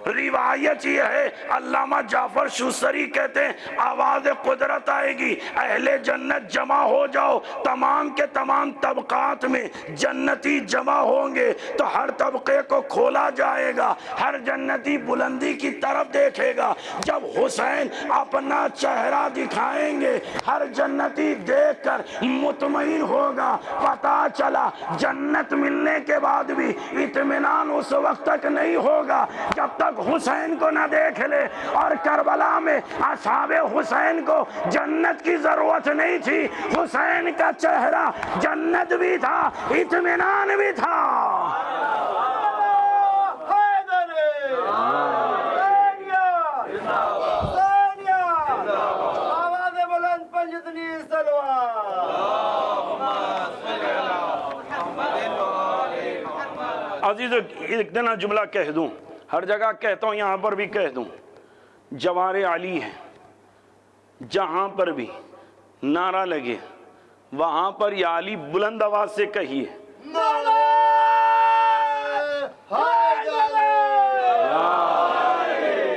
C: روایت یہ ہے، علامہ جعفر شستری کہتے ہیں آواز قدرت آئے گی، اہل جنت جمع ہو جاؤ، تمام کے تمام طبقات میں جنتی جمع ہوں گے، تو ہر طبقے کو کھولا جائے گا، ہر جنتی بلندی کی طرف دیکھے گا۔ جب حسین اپنا چہرہ دکھائیں گے، ہر جنتی دیکھ کر مطمئن ہوگا۔ پتہ چلا جنت ملنے کے بعد بھی اطمینان اس وقت تک نہیں ہوگا جب تک حسین کو نہ دیکھ لے۔ اور کربلا میں اصحاب حسین کو جنت کی ضرورت نہیں تھی، حسین کا چہرہ جنت بھی تھا، اطمینان بھی تھا۔ عزیز ایک دن جملہ کہہ دوں، ہر جگہ کہتا ہوں، یہاں پر بھی کہہ دوں، جوار علی ہے، جہاں پر بھی نعرہ لگے وہاں پر یا علی بلند آواز سے کہیے۔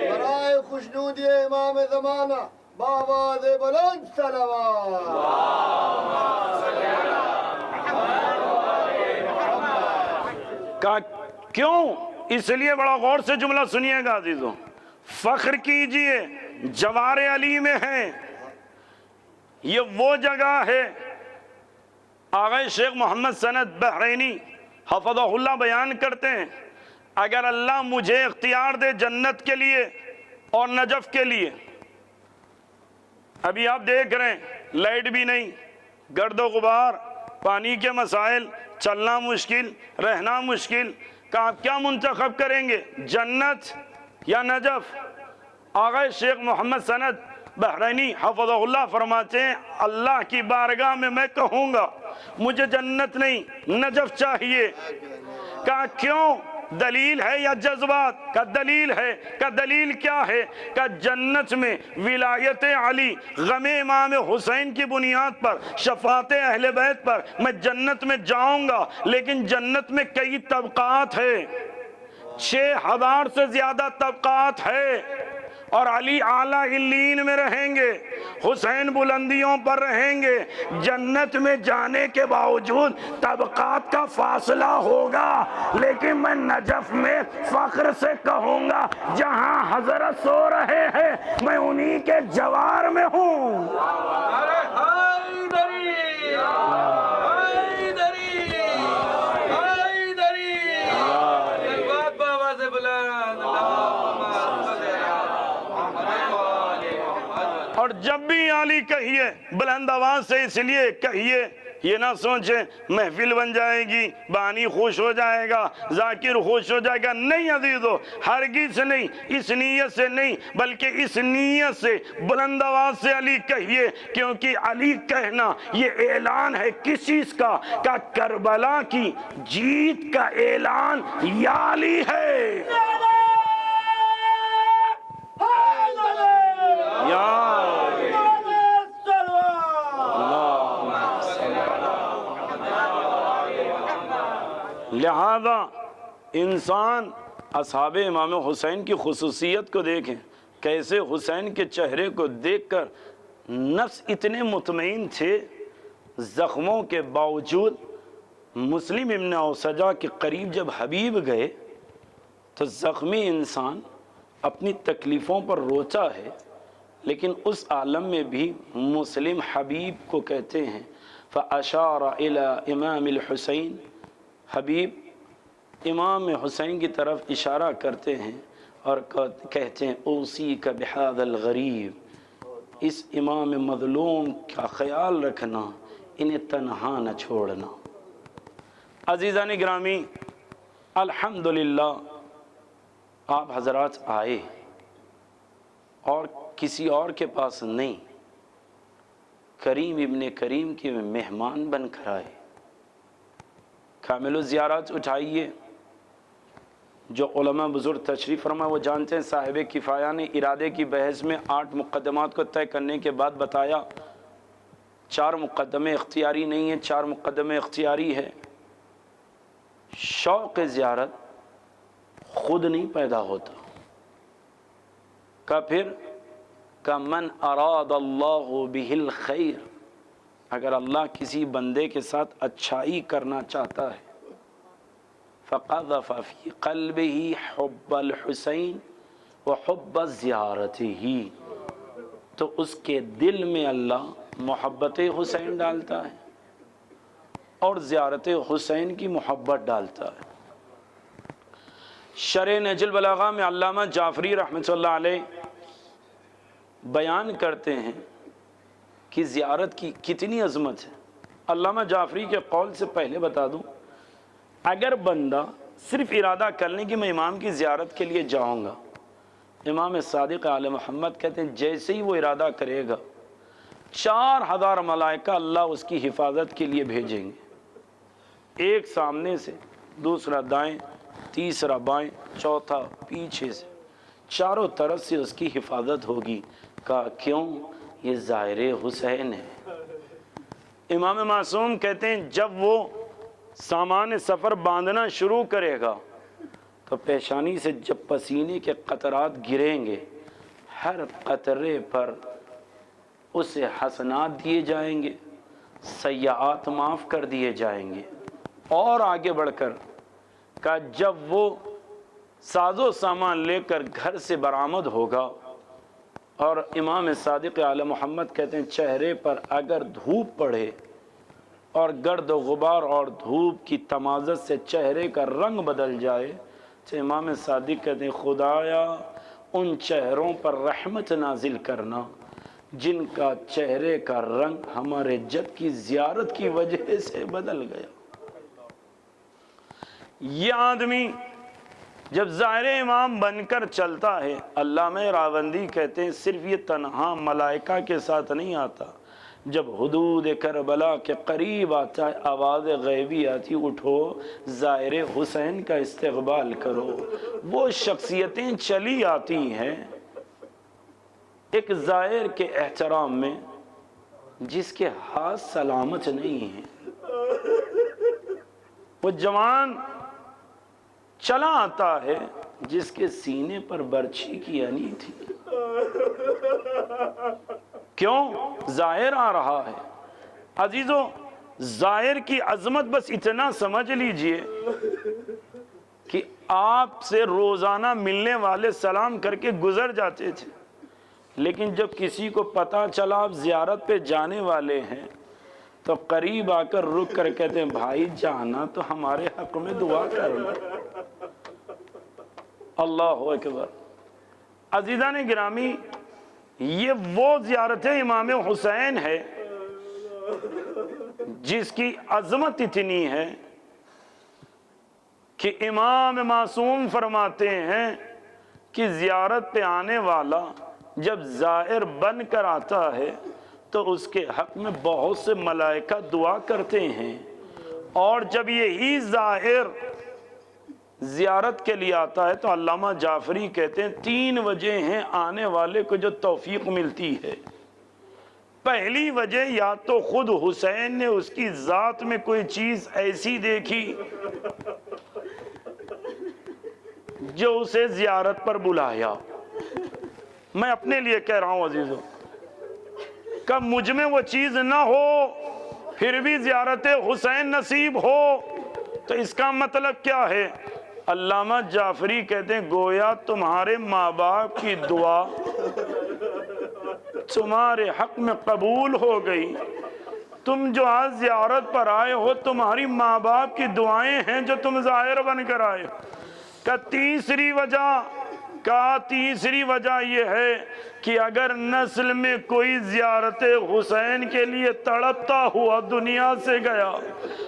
D: برائے خوشنودی امام زمانہ بآواز بلند صلوات۔
C: کہا کیوں؟ اس لیے بڑا غور سے جملہ سنیے گا عزیزوں، فخر کیجئے جوار علی میں ہے، یہ وہ جگہ ہے۔ آغا شیخ محمد سند بحرینی حفظہ اللہ بیان کرتے ہیں اگر اللہ مجھے اختیار دے جنت کے لیے اور نجف کے لیے، ابھی آپ دیکھ رہے ہیں لائٹ بھی نہیں، گرد و غبار، پانی کے مسائل، چلنا مشکل، رہنا مشکل، کہ آپ کیا منتخب کریں گے، جنت یا نجف؟ آغا شیخ محمد سند بحرینی حفظہ اللہ فرماتے ہیں اللہ کی بارگاہ میں میں کہوں گا مجھے جنت نہیں نجف چاہیے۔ کہا کیوں؟ دلیل ہے یا جذبات کا دلیل ہے کا دلیل کیا ہے کہ جنت میں ولایت علی غم امام حسین کی بنیاد پر شفاعت اہل بیت پر میں جنت میں جاؤں گا، لیکن جنت میں کئی طبقات ہے، 6000 سے زیادہ طبقات ہے، اور علی اعلیٰ علیین میں رہیں گے، حسین بلندیوں پر رہیں گے۔ جنت میں جانے کے باوجود طبقات کا فاصلہ ہوگا، لیکن میں نجف میں فخر سے کہوں گا جہاں حضرت سو رہے ہیں میں انہی کے جوار میں ہوں۔ اور جب بھی علی کہیے بلند آواز سے، اس لیے کہیے، یہ نہ سوچیں محفل بن جائے گی، بانی خوش ہو جائے گا، ذاکر خوش ہو جائے گا، نہیں عزیزو، ہرگز نہیں، اس نیت سے نہیں، بلکہ اس نیت سے بلند آواز سے علی کہیے، کیونکہ علی کہنا یہ اعلان ہے کس چیز کا؟ کہ کربلا کی جیت کا اعلان یا علی ہے یا لہذا انسان اصحاب امام حسین کی خصوصیت کو دیکھیں، کیسے حسین کے چہرے کو دیکھ کر نفس اتنے مطمئن تھے، زخموں کے باوجود۔ مسلم ابن اوسجہ کے قریب جب حبیب گئے تو زخمی انسان اپنی تکلیفوں پر روتا ہے، لیکن اس عالم میں بھی مسلم حبیب کو کہتے ہیں فَأَشَارَ إِلَىٰ إِمَامِ الْحُسَيْنِ، حبیب امام حسین کی طرف اشارہ کرتے ہیں اور کہتے ہیں اوصیک بہذا الغریب، اس امام مظلوم کا خیال رکھنا، انہیں تنہا نہ چھوڑنا۔ عزیزان گرامی، الحمدللہ آپ حضرات آئے اور کسی اور کے پاس نہیں، کریم ابن کریم کے مہمان بن کر آئے۔ کامل الزیارات اٹھائیے، جو علماء بزرگ تشریف فرما وہ جانتے ہیں، صاحب کفایہ نے ارادے کی بحث میں 8 مقدمات کو طے کرنے کے بعد بتایا 4 مقدمے اختیاری نہیں ہیں، 4 مقدمے اختیاری ہے۔ شوق زیارت خود نہیں پیدا ہوتا، کا پھر کا من اراد اللہ بہ الخیر، اگر اللہ کسی بندے کے ساتھ اچھائی کرنا چاہتا ہے، فقذف فی قلبہ حب الحسین وحب زیارتہ، تو اس کے دل میں اللہ محبت حسین ڈالتا ہے اور زیارت حسین کی محبت ڈالتا ہے۔ شرح نہج البلاغہ میں علامہ جعفری رحمۃ اللہ علیہ بیان کرتے ہیں کہ زیارت کی کتنی عظمت ہے۔ علامہ جعفری کے قول سے پہلے بتا دوں، اگر بندہ صرف ارادہ کر لیں کہ میں امام کی زیارت کے لیے جاؤں گا، امام صادق آل محمد کہتے ہیں جیسے ہی وہ ارادہ کرے گا 4000 ملائکہ اللہ اس کی حفاظت کے لیے بھیجیں گے، ایک سامنے سے، دوسرا دائیں، تیسرا بائیں، چوتھا پیچھے سے، چاروں طرف سے اس کی حفاظت ہوگی۔ کہا کیوں؟ یہ ظاہر حسین ہے۔ امام معصوم کہتے ہیں جب وہ سامان سفر باندھنا شروع کرے گا تو پیشانی سے جب پسینے کے قطرات گریں گے، ہر قطرے پر اسے حسنات دیے جائیں گے، سیئات معاف کر دیے جائیں گے۔ اور آگے بڑھ کر کہ جب وہ ساز و سامان لے کر گھر سے برآمد ہوگا اور امام صادق آل محمد کہتے ہیں چہرے پر اگر دھوپ پڑے اور گرد و غبار اور دھوپ کی تمازت سے چہرے کا رنگ بدل جائے تو امام صادق کہتے ہیں خدایا ان چہروں پر رحمت نازل کرنا جن کا چہرے کا رنگ ہمارے جد کی زیارت کی وجہ سے بدل گیا۔ یہ آدمی جب ظاہر امام بن کر چلتا ہے، علامہ راوندی کہتے ہیں صرف یہ تنہا ملائکہ کے ساتھ نہیں آتا، جب حدود کربلا کے قریب آتا ہے آواز غیبی آتی اٹھو زائر حسین کا استقبال کرو. وہ شخصیتیں چلی آتی ہیں ایک زائر کے احترام میں جس کے ہاتھ سلامت نہیں ہیں. وہ جوان چلا آتا ہے جس کے سینے پر برچھی کی انی تھی. کیوں؟ زائر آ رہا ہے. عزیزو زائر کی عظمت بس اتنا سمجھ لیجئے کہ آپ سے روزانہ ملنے والے سلام کر کے گزر جاتے تھے، لیکن جب کسی کو پتا چلا آپ زیارت پہ جانے والے ہیں تو قریب آ کر رک کر کہتے ہیں بھائی جانا تو ہمارے حق میں دعا کرنا. اللہ اکبر. عزیزان گرامی، یہ وہ زیارت امام حسین ہے جس کی عظمت اتنی ہے کہ امام معصوم فرماتے ہیں کہ زیارت پہ آنے والا جب زائر بن کر آتا ہے تو اس کے حق میں بہت سے ملائکہ دعا کرتے ہیں، اور جب یہی زائر زیارت کے لیے آتا ہے تو علامہ جعفری کہتے ہیں 3 وجہ ہیں آنے والے کو جو توفیق ملتی ہے. پہلی وجہ یا تو خود حسین نے اس کی ذات میں کوئی چیز ایسی دیکھی جو اسے زیارت پر بلایا. میں اپنے لیے کہہ رہا ہوں عزیزوں، کہ مجھ میں وہ چیز نہ ہو پھر بھی زیارت حسین نصیب ہو تو اس کا مطلب کیا ہے؟ علامہ جعفری کہتے ہیں گویا تمہارے ماں باپ کی دعا تمہارے حق میں قبول ہو گئی. تم جو آج زیارت پر آئے ہو تمہاری ماں باپ کی دعائیں ہیں جو تم زائر بن کر آئے. تیسری وجہ یہ ہے کہ اگر نسل میں کوئی زیارت حسین کے لیے تڑپتا ہوا دنیا سے گیا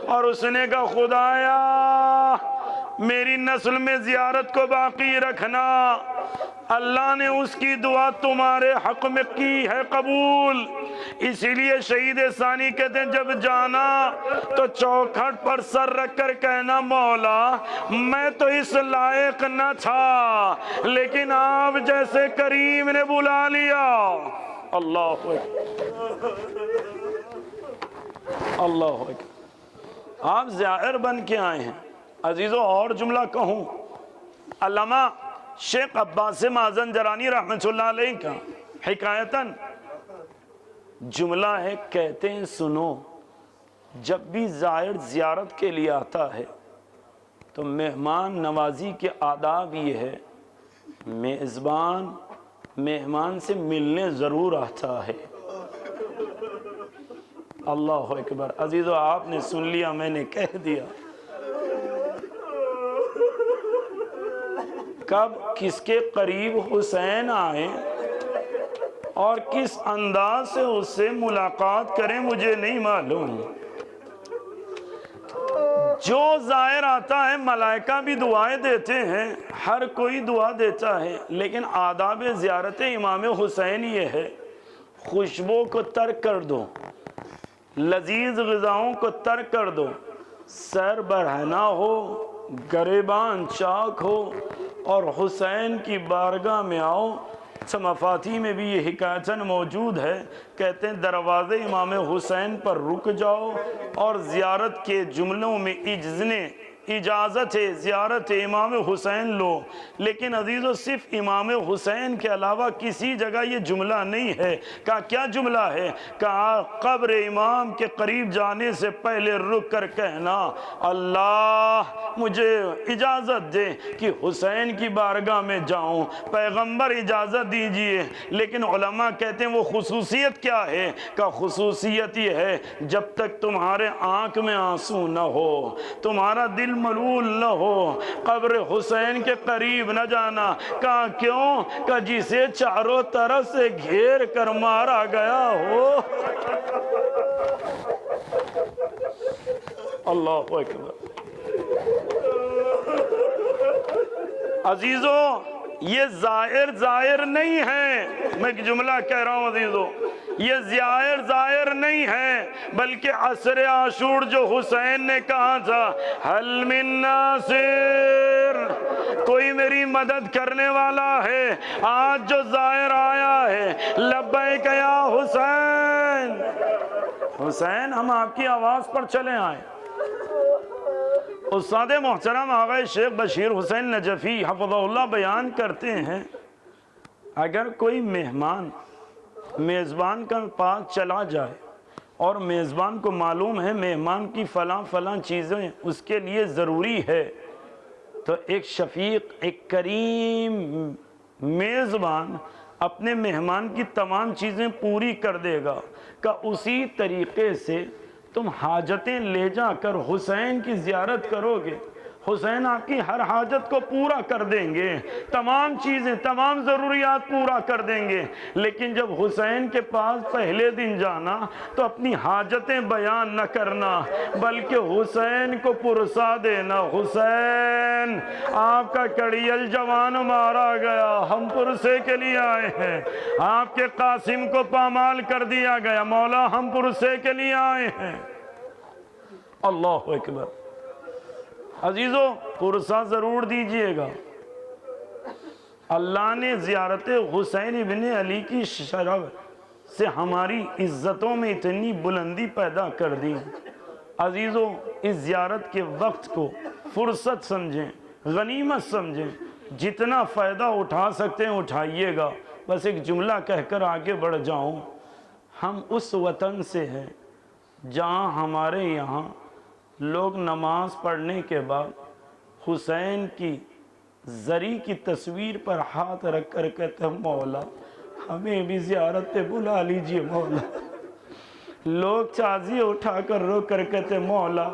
C: اور اس نے کہا خدایا میری نسل میں زیارت کو باقی رکھنا، اللہ نے اس کی دعا تمہارے حق میں کی ہے قبول. اسی لیے شہید ثانی کہتے ہیں جب جانا تو چوکھٹ پر سر رکھ کر کہنا مولا میں تو اس لائق نہ تھا لیکن آپ جیسے کریم نے بلا لیا. اللہ اللہ آپ زائر بن کے آئے ہیں. عزیزو اور جملہ کہوں، علامہ شیخ عباس مازندرانی رحمۃ اللہ علیہ کا حکایتاً جملہ ہے، کہتے ہیں سنو جب بھی زائر زیارت کے لیے آتا ہے تو مہمان نوازی کے آداب یہ ہے میزبان مہمان سے ملنے ضرور آتا ہے. اللہ اکبر. عزیزو آپ نے سن لیا، میں نے کہہ دیا. کب کس کے قریب حسین آئے اور کس انداز سے اس سے ملاقات کریں مجھے نہیں معلوم. جو زائر آتا ہے ملائکہ بھی دعائیں دیتے ہیں، ہر کوئی دعا دیتا ہے، لیکن آداب زیارت امام حسین یہ ہے خوشبو کو ترک کر دو، لذیذ غذاؤں کو ترک کر دو، سر بڑھنا ہو، گریبان چاک ہو اور حسین کی بارگاہ میں آؤ. مفاتی میں بھی یہ حکایتاً موجود ہے، کہتے ہیں دروازے امام حسین پر رک جاؤ اور زیارت کے جملوں میں اجازت ہے زیارت امام حسین لو. لیکن عزیزو صرف امام حسین کے علاوہ کسی جگہ یہ جملہ نہیں ہے. کیا جملہ ہے؟ قبر امام کے قریب جانے سے پہلے رک کر کہنا اللہ مجھے اجازت دے کہ حسین کی بارگاہ میں جاؤں، پیغمبر اجازت دیجئے. لیکن علماء کہتے ہیں وہ خصوصیت کیا ہے؟ خصوصیت یہ ہے جب تک تمہارے آنکھ میں آنسو نہ ہو، تمہارا دل ملول نہ ہو، قبر حسین کے قریب نہ جانا. کہا کیوں؟ کہ جسے چاروں طرف سے گھیر کر مارا گیا ہو. اللہ اکبر. عزیزو یہ زائر نہیں ہے. میں ایک جملہ کہہ رہا ہوں عزیزو، یہ ظاہر نہیں ہے، بلکہ عصر عاشور جو حسین نے کہا تھا حل من ناصر، کوئی میری مدد کرنے والا ہے، آج جو ظاہر آیا ہے لبیک یا حسین۔ حسین ہم آپ کی آواز پر چلے آئے۔ استاد محترم آقا شیخ بشیر حسین نجفی حفظہ اللہ بیان کرتے ہیں، اگر کوئی مہمان میزبان کا پاس چلا جائے اور میزبان کو معلوم ہے مہمان کی فلاں چیزیں اس کے لیے ضروری ہے، تو ایک شفیق، ایک کریم میزبان اپنے مہمان کی تمام چیزیں پوری کر دے گا کہ اسی طریقے سے تم حاجتیں لے جا کر حسین کی زیارت کرو گے، حسین آپ کی ہر حاجت کو پورا کر دیں گے، تمام چیزیں، تمام ضروریات پورا کر دیں گے۔ لیکن جب حسین کے پاس پہلے دن جانا تو اپنی حاجتیں بیان نہ کرنا، بلکہ حسین کو پرسا دینا، حسین آپ کا کڑیل جوان مارا گیا، ہم پرسے کے لیے آئے ہیں، آپ کے قاسم کو پامال کر دیا گیا، مولا ہم پرسے کے لیے آئے ہیں۔ اللہ اکبر۔ عزیزو پرسہ ضرور دیجئے گا۔ اللہ نے زیارت حسین ابن علی کی شرف سے ہماری عزتوں میں اتنی بلندی پیدا کر دی۔ عزیزو اس زیارت کے وقت کو فرصت سمجھیں، غنیمت سمجھیں، جتنا فائدہ اٹھا سکتے ہیں اٹھائیے گا۔ بس ایک جملہ کہہ کر آگے بڑھ جاؤں، ہم اس وطن سے ہیں جہاں ہمارے یہاں لوگ نماز پڑھنے کے بعد حسین کی زری کی تصویر پر ہاتھ رکھ کر کہتے ہیں مولا ہمیں بھی زیارت پہ بلا لیجئے مولا۔ لوگ چازی اٹھا کر رو کر کہتے ہیں مولا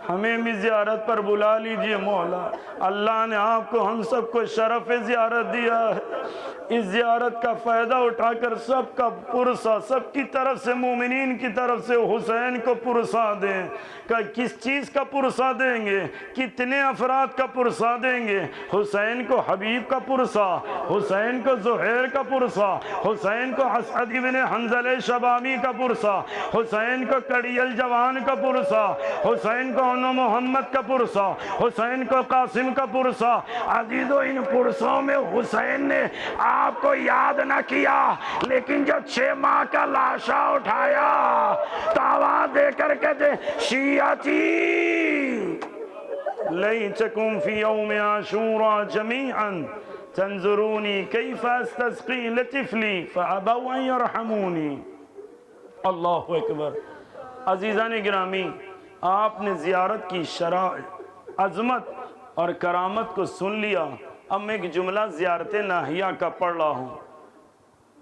C: ہمیں بھی زیارت پر بلا لیجئے مولا۔ اللہ نے آپ کو ہم سب کو شرف زیارت دیا ہے، اس زیارت کا فائدہ اٹھا کر سب کا پرسہ، سب کی طرف سے، مومنین کی طرف سے حسین کو پرسہ دیں۔ کہ کس چیز کا پرسہ دیں گے؟ کتنے افراد کا پرسہ دیں گے؟ حسین کو حبیب کا پرسہ، حسین کو زہیر کا پرسہ، حسین کو اسعد ابن حنظلہ شبابی کا پرسہ، حسین کو کڑیل جوان کا پرسہ، حسین کو انو محمد کا پرسہ، حسین کو قاسم کا پرسہ۔ عزیزو ان پرسوں میں حسین نے آپ کو یاد نہ کیا، لیکن جو 6 ماہ کا لاشا اٹھایا تو آواز دے کر کہتے شیعتی لیتکم فی یوم عاشورا جمیعا تنظرونی کیف استسقی لطفلی فابوا ان یرحمونی۔ اللہ اکبر۔ عزیزان گرامی، آپ نے زیارت کی شرائط، عظمت اور کرامت کو سن لیا۔ اب میں ایک جملہ زیارت ناہیہ کا پڑھ رہا ہوں۔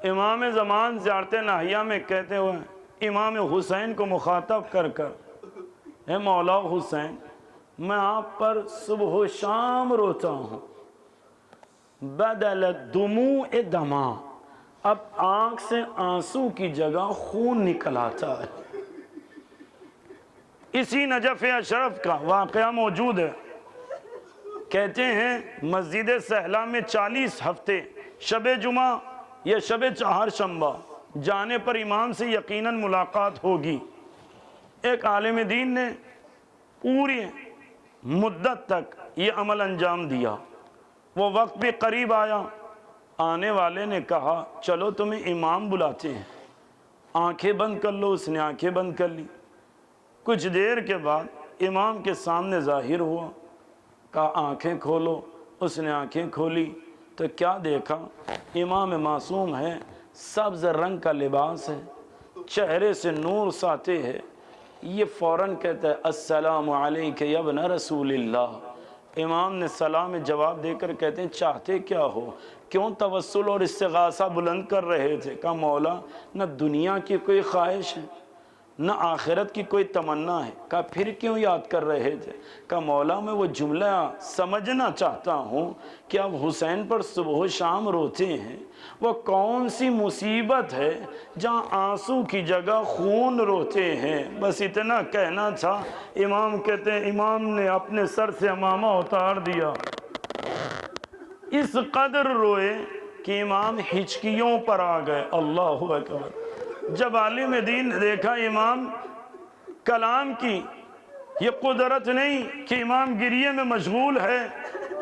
C: امام زمان زیارت ناہیہ میں کہتے ہوئے امام حسین کو مخاطب کر کر اے مولا حسین میں آپ پر صبح و شام روتا ہوں، بدل دموع دما، اب آنکھ سے آنسو کی جگہ خون نکل آتا ہے۔ اسی نجف اشرف کا واقعہ موجود ہے۔ کہتے ہیں مسجد سہلہ میں 40 ہفتے شب جمعہ یا شب چہارشنبہ جانے پر امام سے یقیناً ملاقات ہوگی۔ ایک عالم دین نے پوری مدت تک یہ عمل انجام دیا۔ وہ وقت بھی قریب آیا، آنے والے نے کہا چلو تمہیں امام بلاتے ہیں، آنکھیں بند کر لو۔ اس نے آنکھیں بند کر لی۔ کچھ دیر کے بعد امام کے سامنے ظاہر ہوا، کہا آنکھیں کھولو۔ اس نے آنکھیں کھولی تو کیا دیکھا؟ امام معصوم ہے، سبز رنگ کا لباس ہے، چہرے سے نور ساطع ہے۔ یہ فوراً کہتا ہے السلام علیک یا ابن رسول اللہ۔ امام نے سلام جواب دے کر کہتے ہیں چاہتے کیا ہو؟ کیوں توسل اور استغاثہ بلند کر رہے تھے؟ کہا مولا نہ دنیا کی کوئی خواہش ہے نہ آخرت کی کوئی تمنا ہے۔ کہا پھر کیوں یاد کر رہے تھے؟ کہا مولا میں وہ جملہ سمجھنا چاہتا ہوں کہ اب حسین پر صبح و شام روتے ہیں، وہ کون سی مصیبت ہے جہاں آنسو کی جگہ خون روتے ہیں؟ بس اتنا کہنا تھا۔ امام کہتے ہیں امام نے اپنے سر سے عمامہ اتار دیا، اس قدر روئے کہ امام ہچکیوں پر آ گئے۔ اللہ اکبر۔
E: جب عالم دین نے دیکھا امام کلام کی یہ قدرت نہیں کہ امام گریے میں مشغول ہے،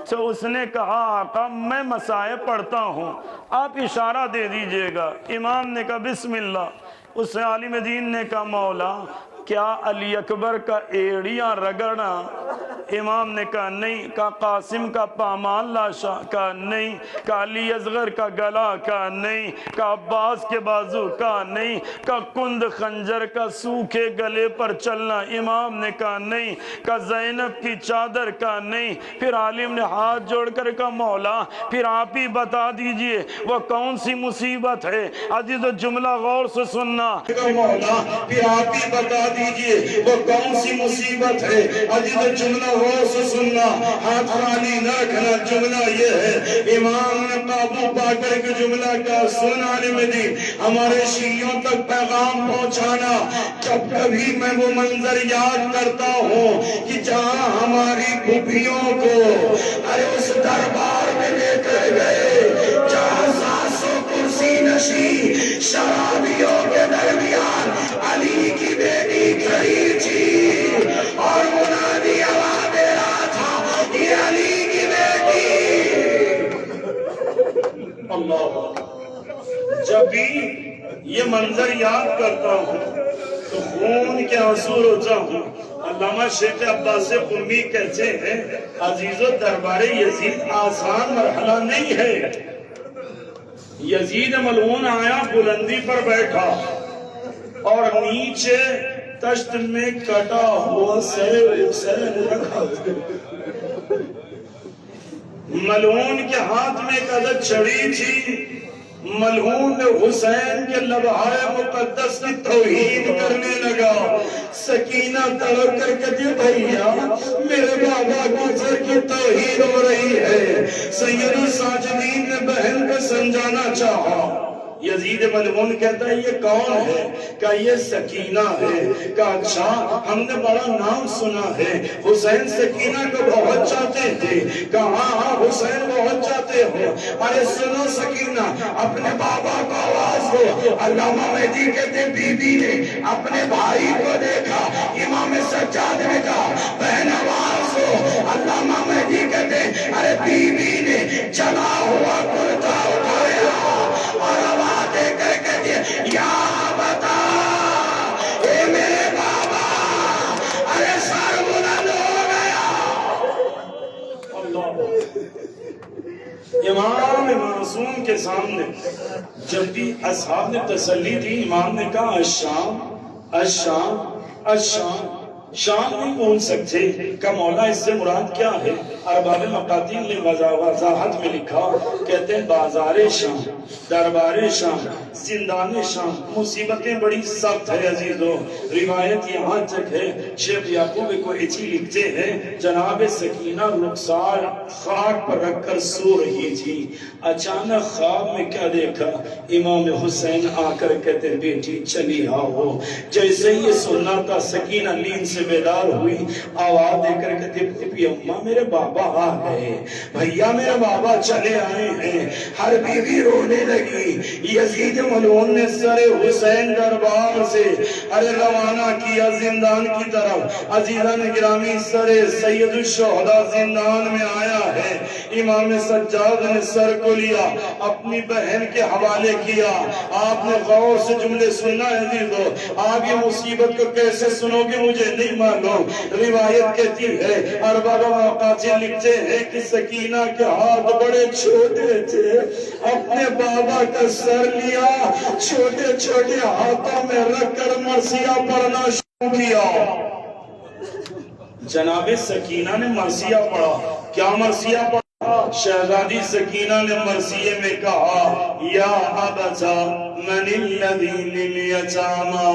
E: تو اس نے کہا آقا میں مصائب پڑھتا ہوں، آپ اشارہ دے دیجئے گا۔ امام نے کہا بسم اللہ۔ اس عالم دین نے کہا مولا کیا علی اکبر کا ایڑیاں رگڑنا؟ امام نے کہا نہیں۔ کہا قاسم کا پامال لاشا؟ کہا نہیں۔ کہا علی اصغر کا گلا؟ کہا نہیں۔ کہا عباس کے بازو؟ کہا نہیں۔ کہا کند خنجر کا سوکھے گلے پر چلنا؟ امام نے کہا نہیں۔ کہا زینب کی چادر؟ کہا نہیں۔ پھر عالم نے ہاتھ جوڑ کر کہا مولا پھر آپ ہی بتا دیجئے وہ کون سی مصیبت ہے؟ عزیز و جملہ غور سے سننا۔
F: مولا پھر آپ ہی بتا دیجئے وہ کون سی مصیبت ہے؟ عزیز جملہ غور سے سننا، ہاتھ خالی نہ رکھنا۔ جملہ یہ ہے، امام نے قابو پا کر کے جملہ کا سن عالم دین ہمارے شیعوں تک پیغام پہنچانا۔ جب کبھی میں وہ منظر یاد کرتا ہوں کہ جہاں ہماری پھوپھیوں کو ارے اس دربار میں لے کر گئے جہاں ساسوں کرسی نشی شرابیوں کے درمیان علی کی بیٹی کھڑی تھی اور منادی آواز دے رہا تھا یہ علی کی بیٹی۔ اللہ، جب بھی یہ منظر یاد کرتا ہوں تو خون کے آنسو روتا ہوں۔ علامہ شیخ عباس قمی کہتے ہیں عزیز و دربار یزید آسان مرحلہ نہیں ہے۔ یزید ملعون آیا بلندی پر بیٹھا اور نیچے تشت میں کٹا ہوا سر حسین رکھا۔ ملعون کے ہاتھ میں ایک عدد چھڑی تھی۔ ملعون حسین کے لبہائے مقدس کی توہین کرنے لگا۔ سکینہ تڑپ کر کہتی بھیا میرے بابا کی سر کی توہین ہو رہی ہے۔ سید الساجدین نے بہن کو سمجھانا چاہا۔ یزید ملعون کہتا ہے یہ کون ہے؟ کہا یہ سکینہ ہے۔ کہا اچھا ہم نے بڑا نام سنا ہے، حسین سکینہ کو بہت چاہتے تھے۔ کہا ہاں حسین بہت چاہتے ہو۔ ارے سنو سکینہ اپنے بابا کو آواز دو۔ علامہ مہدی کہتے بی بی نے اپنے بھائی کو دیکھا، امام سجاد نے کہا بہن آواز دو۔ علامہ مہدی کہتے ارے بی بی نے جلا ہوا کرتا اٹھایا اور آواز دے کر کہتے یا بتا اے میرے بابا ارے سر بلند ہو گیا۔
E: امام معصوم کے سامنے جب بھی اصحاب نے تسلی دی، امام نے کہا الشام الشام الشام، شام نہیں پہنچ سکتے۔ کہ مولا اس سے مراد کیا ہے؟ ارباب مقاتل نے وضاحت میں لکھا، کہتے ہیں بازار شام، دربار شام، زندان شام، مصیبتیں بڑی سخت ہے عزیزو۔ روایت یہاں تک ہے شیخ یعقوب کوئیچی لکھتے ہیں جناب سکینہ رخسار خاک پر رکھ کر سو رہی تھی، اچانک خواب میں کیا دیکھا؟ امام حسین آ کر کہتے بیٹی چلی آؤ۔ جیسے یہ سننا تھا سکینہ نیند سے بیدار ہوئی، آواز دے کر کہتے پھپھی اماں میرے بابا آ گئے، بھیا میرے بابا چلے آئے ہیں۔ ہر بیوی رونے لگی۔ یزید ملعون نے سر حسین دربار سے ارے روانہ کیا زندان کی طرف۔ عزیزان گرامی سر سید الشہداء زندان میں آیا ہے۔ امام سجاد نے سر کو لیا، اپنی بہن کے حوالے کیا۔ آپ نے غور سے جملے سننا ہے عزیزو، آپ یہ مصیبت کو کیسے سنو گے مجھے نہیں معلوم۔ روایت کہتی ہے ارباب مقاتل لکھتے ہیں کہ سکینہ کے ہاتھ بڑے چھوٹے تھے، اپنے بابا کا سر لیا، چھوٹے چھوٹے ہاتھوں میں رکھ کر مرثیہ پڑھنا شروع کیا۔ جناب سکینہ نے مرثیہ پڑھا۔ کیا مرثیہ پڑھا؟ شہزادی سکینہ نے مرثیے میں کہا یا ابتا من الذی للیتاما،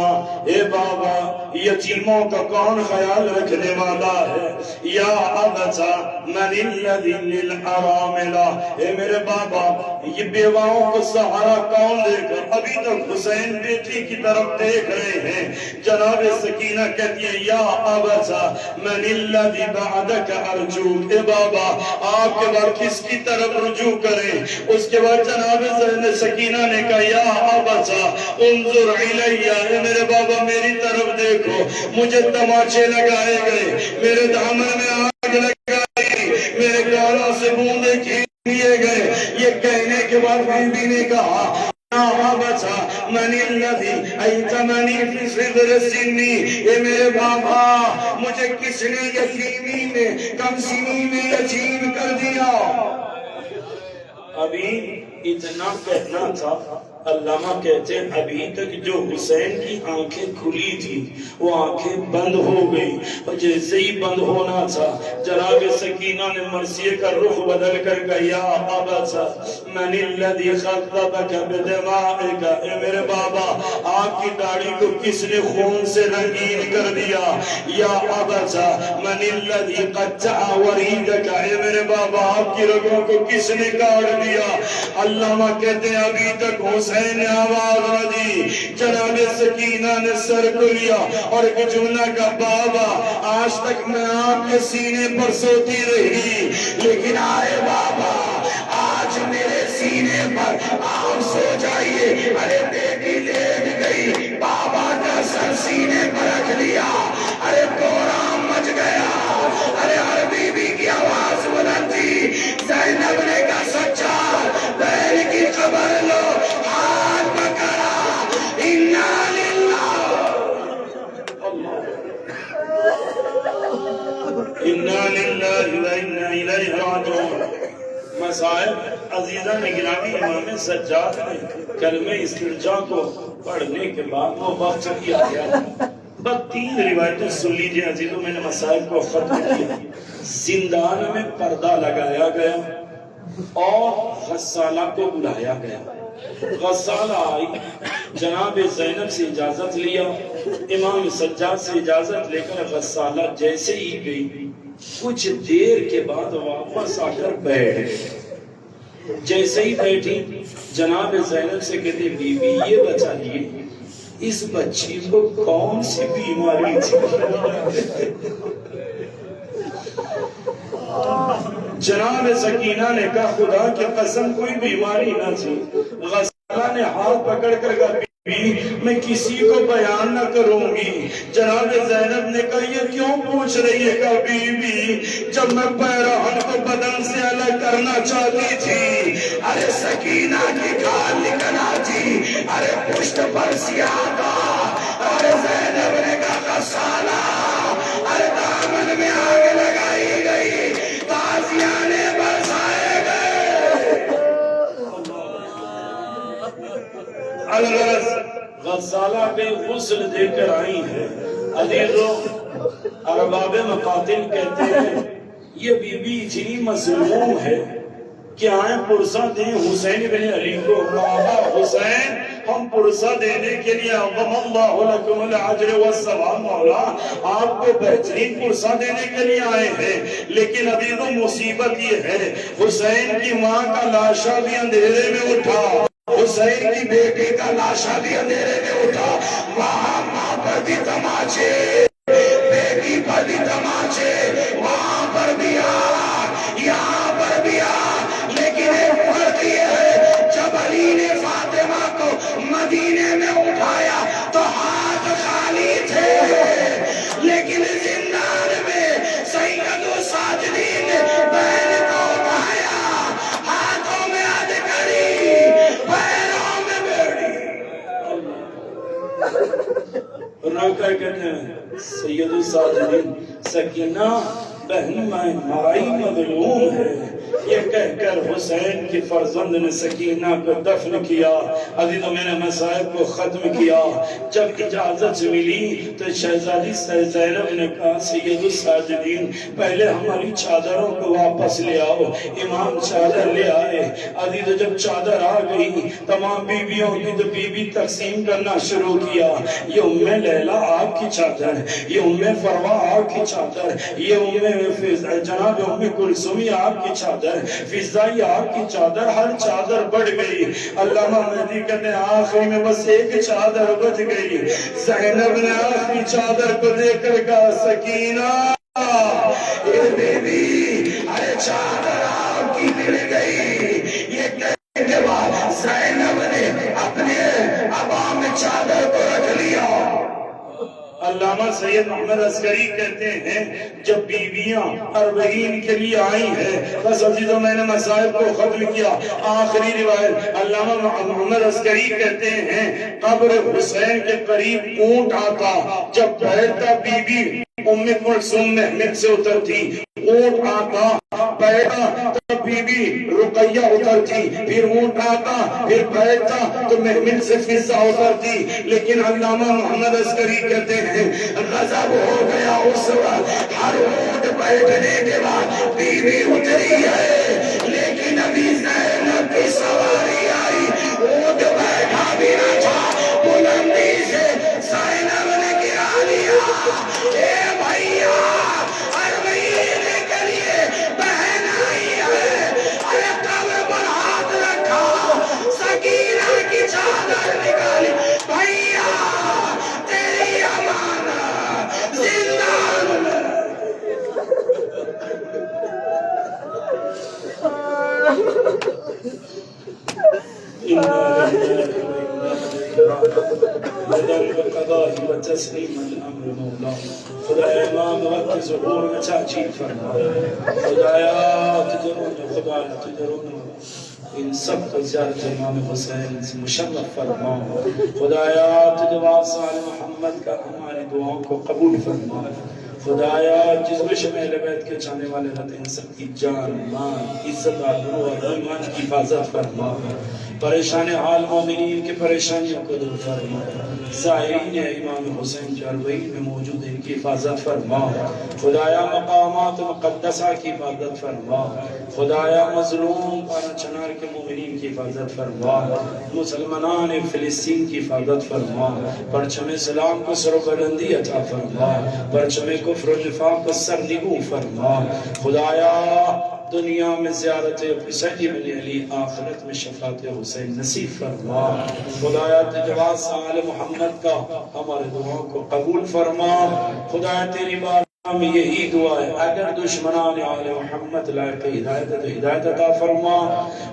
E: اے بابا
F: یتیموں کا کون خیال رکھنے والا ہے؟ یا ابتا من الذی للاراملہ، اے میرے بابا یہ بیواؤں کو سہارا کون دے گا؟ ابھی تک حسین بیٹی کی طرف دیکھ رہے ہیں۔ جناب سکینہ کہتی ہے یا ابتا من الذی بعدک ارجوک، اے بابا آپ کے بعد کس کی طرف رجوع کریں؟ اس کے بعد جناب سکینہ نے کہا یا ابتا انظر الیہ، اے میرے بابا میری طرف دیکھو، مجھے تماچے لگائے گئے، میرے دامن میں آگ لگائی، میرے گالوں سے بوندے کھینچ لیے گئے۔ یہ کہنے کے بعد بیوی نے کہا من الذی ایتمنی فی صغر سنی، اے میرے بابا مجھے کس نے یتیمی میں کم سنی میں یتیم کر دیا؟ ابھی اتنا کہنا تھا۔ علامہ کہتے ہیں ابھی تک جو حسین کی آنکھیں کھلی تھی وہ آنکھیں بند ہو گئی، اور جیسے ہی بند ہونا تھا جناب سکینہ نے مرثیے کا رخ بدل کر کہا یا ابتا من الذی خطبک بدمائک، اے میرے بابا آپ کی داڑھی کو کس نے خون سے رنگین کر دیا؟ یا ابتا من الذی قطع وریدک، اے میرے بابا آپ کی رگوں کو کس نے کاٹ دیا؟ علامہ کہتے ہیں ابھی تک حسین نے آواز نہ دی، جناب سکینہ نے سر کو لیا اور ایک جملہ کا بابا آج تک میں آپ کے سینے پر سوتی رہی، لیکن آئے بابا آج میرے سینے پر آپ سو جائیے۔ ارے بیٹی لیٹ گئی، بابا کا سر سینے پر رکھ لیا، ارے کورام مچ گیا، ارے ہر بی بی کی آواز بلند تھی۔ زینب نے کہا سچار بہن کی خبر لو، ہاتھ پکڑا، انا للہ انا للہ و انا الیہ راجعون۔ مصائب عزیزہ نگرامی امام سجاد نے کلمہ استرجاع کو پڑھنے کے بعد وہ وقت کیا گیا۔ بس 3 روایتیں سن لیجئے عزیزوں، میں نے مصائب کو ختم کیا۔ زندان میں پردہ لگایا گیا اور غسالہ کو بلایا گیا۔ غسالہ آئی، جناب زینب سے اجازت لیا، امام سجاد سے اجازت لے کر غسالہ جیسے ہی گئی، کچھ دیر کے بعد واپس آ کر بیٹھ گئی۔ جیسے ہی بیٹھی جناب زینب سے کہتے بی بی یہ بتائیے اس بچی کو کون سی بیماری تھی؟ جناب سکینہ نے کہا خدا کی قسم کوئی بیماری نہ تھی۔ غسالہ نے ہاتھ پکڑ کر کہا میں کسی کو بیان نہ کروں گی۔ جناب زینب نے کہا یہ کیوں پوچھ رہی ہے؟ کہا بی بی جب میں پیراہن کو بدن سے الگ کرنا چاہتی تھی، ارے سکینہ کی کھال نکل آتی، ارے پشت پر سیاہ کا، ارے زینب نے کہا غسالہ، ارے دامن میں آگ لگائی گئی، تازیانے برسائے گئے۔ الغرض غسالہ پہ غسل دے کر آئی ہے۔ عزیزوں ارباب مقاتل کہتے ہیں یہ بی بی اتنی مظلوم ہے کہ آئیں پرسہ دیں حسین بن علی کو۔ کہا حسین ہم پرسہ دینے کے لیے اعظم اللہ لکم العجر والثواب، مولا آپ کو بہترین پرسہ دینے کے لیے آئے ہیں، لیکن ابھی تو مصیبت یہ ہے حسین کی ماں کا لاشا بھی اندھیرے میں اٹھا، حسین کی بیٹی کا لاشا بھی اندھیرے میں اٹھا، وہاں ماں پر بھی تماچے، بیٹی پر بھی تماچے، وہاں پر بھی آگ، یہاں پر بھی آگ، لیکن ایک فرق یہ ہے جب علی نے فاطمہ کو مدینے میں اٹھایا تو ہاتھ خالی تھے، لیکن زندان میں سید الساجدین نے بہن کو اٹھایا، ہاتھوں میں ادکڑی، پیروں میں بیڑی۔ رو کر کہتے ہیں سید الساجدین سکینہ
E: بہن مائی مظلوم ہے، یہ کہہ کر حسین کی فرزند نے سکینہ کو دفن کیا۔ عزیزوں میں نے مصائب کو ختم کیا۔ جب اجازت ملی تو شہزادی زینب نے کہا سید الساجدین پہلے ہماری چادروں کو واپس لے آؤ۔ امام چادر لے آئے۔ عزیزوں جب چادر آ گئی تمام بیویوں کی تو بیوی تقسیم کرنا شروع کیا۔ یہ ام لیلہ آپ کی چادر، یہ ام فروا آپ کی چادر، یہ جناب ام کلثومی آپ کی چادر، فضائی آپ کی چادر، ہر چادر بڑھ گئی۔ علامہ مہدی کہتے ہیں آخری میں بس ایک چادر بچ گئی۔ زینب نے آخری چادر کو دیکھ کر کہا سکینہ اے بیوی ارے چادر آپ کی مل گئی۔ یہ کہنے کے بعد زینب نے اپنے عبا میں چادر کو رکھ لیا۔ علامہ سید محمد عسکری کہتے ہیں جب بیویاں اربعین کے لیے آئی ہیں بس عزیزوں میں نے مصائب کو ختم کیا۔ آخری روایت علامہ محمد عسکری کہتے ہیں قبر حسین کے قریب اونٹ آتا، جب بیٹھتا بی بی ام کلثوم محمد سے اترتی، اونٹ آتا بیٹھا تو بی بی رقیہ اترتی، پھر اونٹ آتا پھر بیٹھتا تو محمد سے فضا اترتی۔ لیکن علامہ محمد عسکری کہتے ہیں غضب ہو گیا اس وقت، ہر اونٹ بیٹھنے کے بعد بی بی اتری ہے لیکن ابھی زینب کی سواری آئی، اونٹ بیٹھا بھی نہ تھا، بلندی سے زینب نے گرا لیا۔ اے بھائیا اربعین کے لیے بہن آئی ہے، ارے قبر پر ہاتھ رکھا، سکینہ کی چادر نکالی، بھائیا تیری امانت زندہ میں۔ تسلیم الامر مولا خدایا امام وقت ظہور میں تاجیل فرما، خدایا تجرون ان سب کو زیارت امام حسین سے مشرف فرما، خدایا تجواب سال محمد کا ہماری دعاؤں کو قبول فرما، خدایا جس بشم اہل بیت کے چاہنے والے رہتے ہیں سب کی جان مان عزت آبرو اور ایمان کی حفاظت فرما، پریشان حال مومنین کے پریشانیوں کو دور فرما، زائرین امام حسین جو اربعین میں موجود ان کی حفاظت فرما، خدایا مقامات مقدسہ کی حفاظت فرما، خدایا مظلوم پارا چنار کے مومنین کی حفاظت فرما، مسلمانان فلسطین کی حفاظت فرما، پرچم اسلام کو سر و بلندی عطا فرما، پرچم کفر و نفاق کو سر نگو فرما، خدایا دنیا میں زیارت حسین بن علی، آخرت میں شفاعت حسین نصیب فرما، خدایا تجواز آل محمد کا ہمارے دعاؤں کو قبول فرما، خدایا تیری بارگاہ میں یہی دعا ہے اگر دشمنان آل محمد لائق ہدایت تو ہدایت عطا فرما،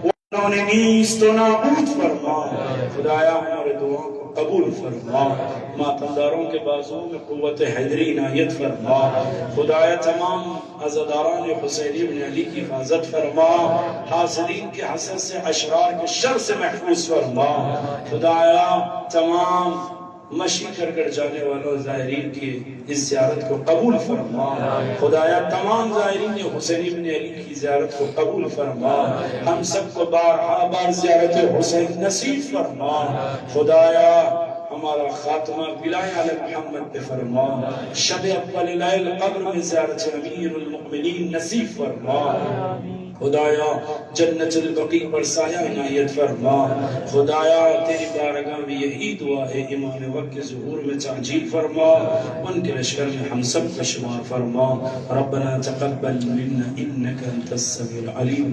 E: انہوں نے نیست و نابود فرما، خدایا ہمارے دعاؤں کو قبول فرما، ماتمداروں کے بازوں میں قوت حیدری عنایت فرما، خدایا تمام عزاداران حسینی بن علی کی حفاظت فرما، حاسدین کے حسد سے اشرار کے شر سے محفوظ فرما، خدایا تمام مشی کر کر جانے والوں زائرین کی اس زیارت کو قبول فرما، خدایا تمام زائرین حسینی بن علی کی زیارت کو قبول فرما، ہم سب کو بارہا بار زیارت حسین نصیب فرما، خدایا ہمارا خاتمہ بلائے علی محمد پہ فرما، شب اول لیل قبر میں زیارت امیر المؤمنین نصیب فرما، خدایا جنت البقیع پر سایہ عنایت فرما، خدایا تیری بارگاہ میں یہی دعا ہے امام وقت کے ظہور میں تعجیل فرما، ان کے لشکر میں ہم سب کا شمار فرما، ربنا تقبل منا انک انت السمیع العلیم۔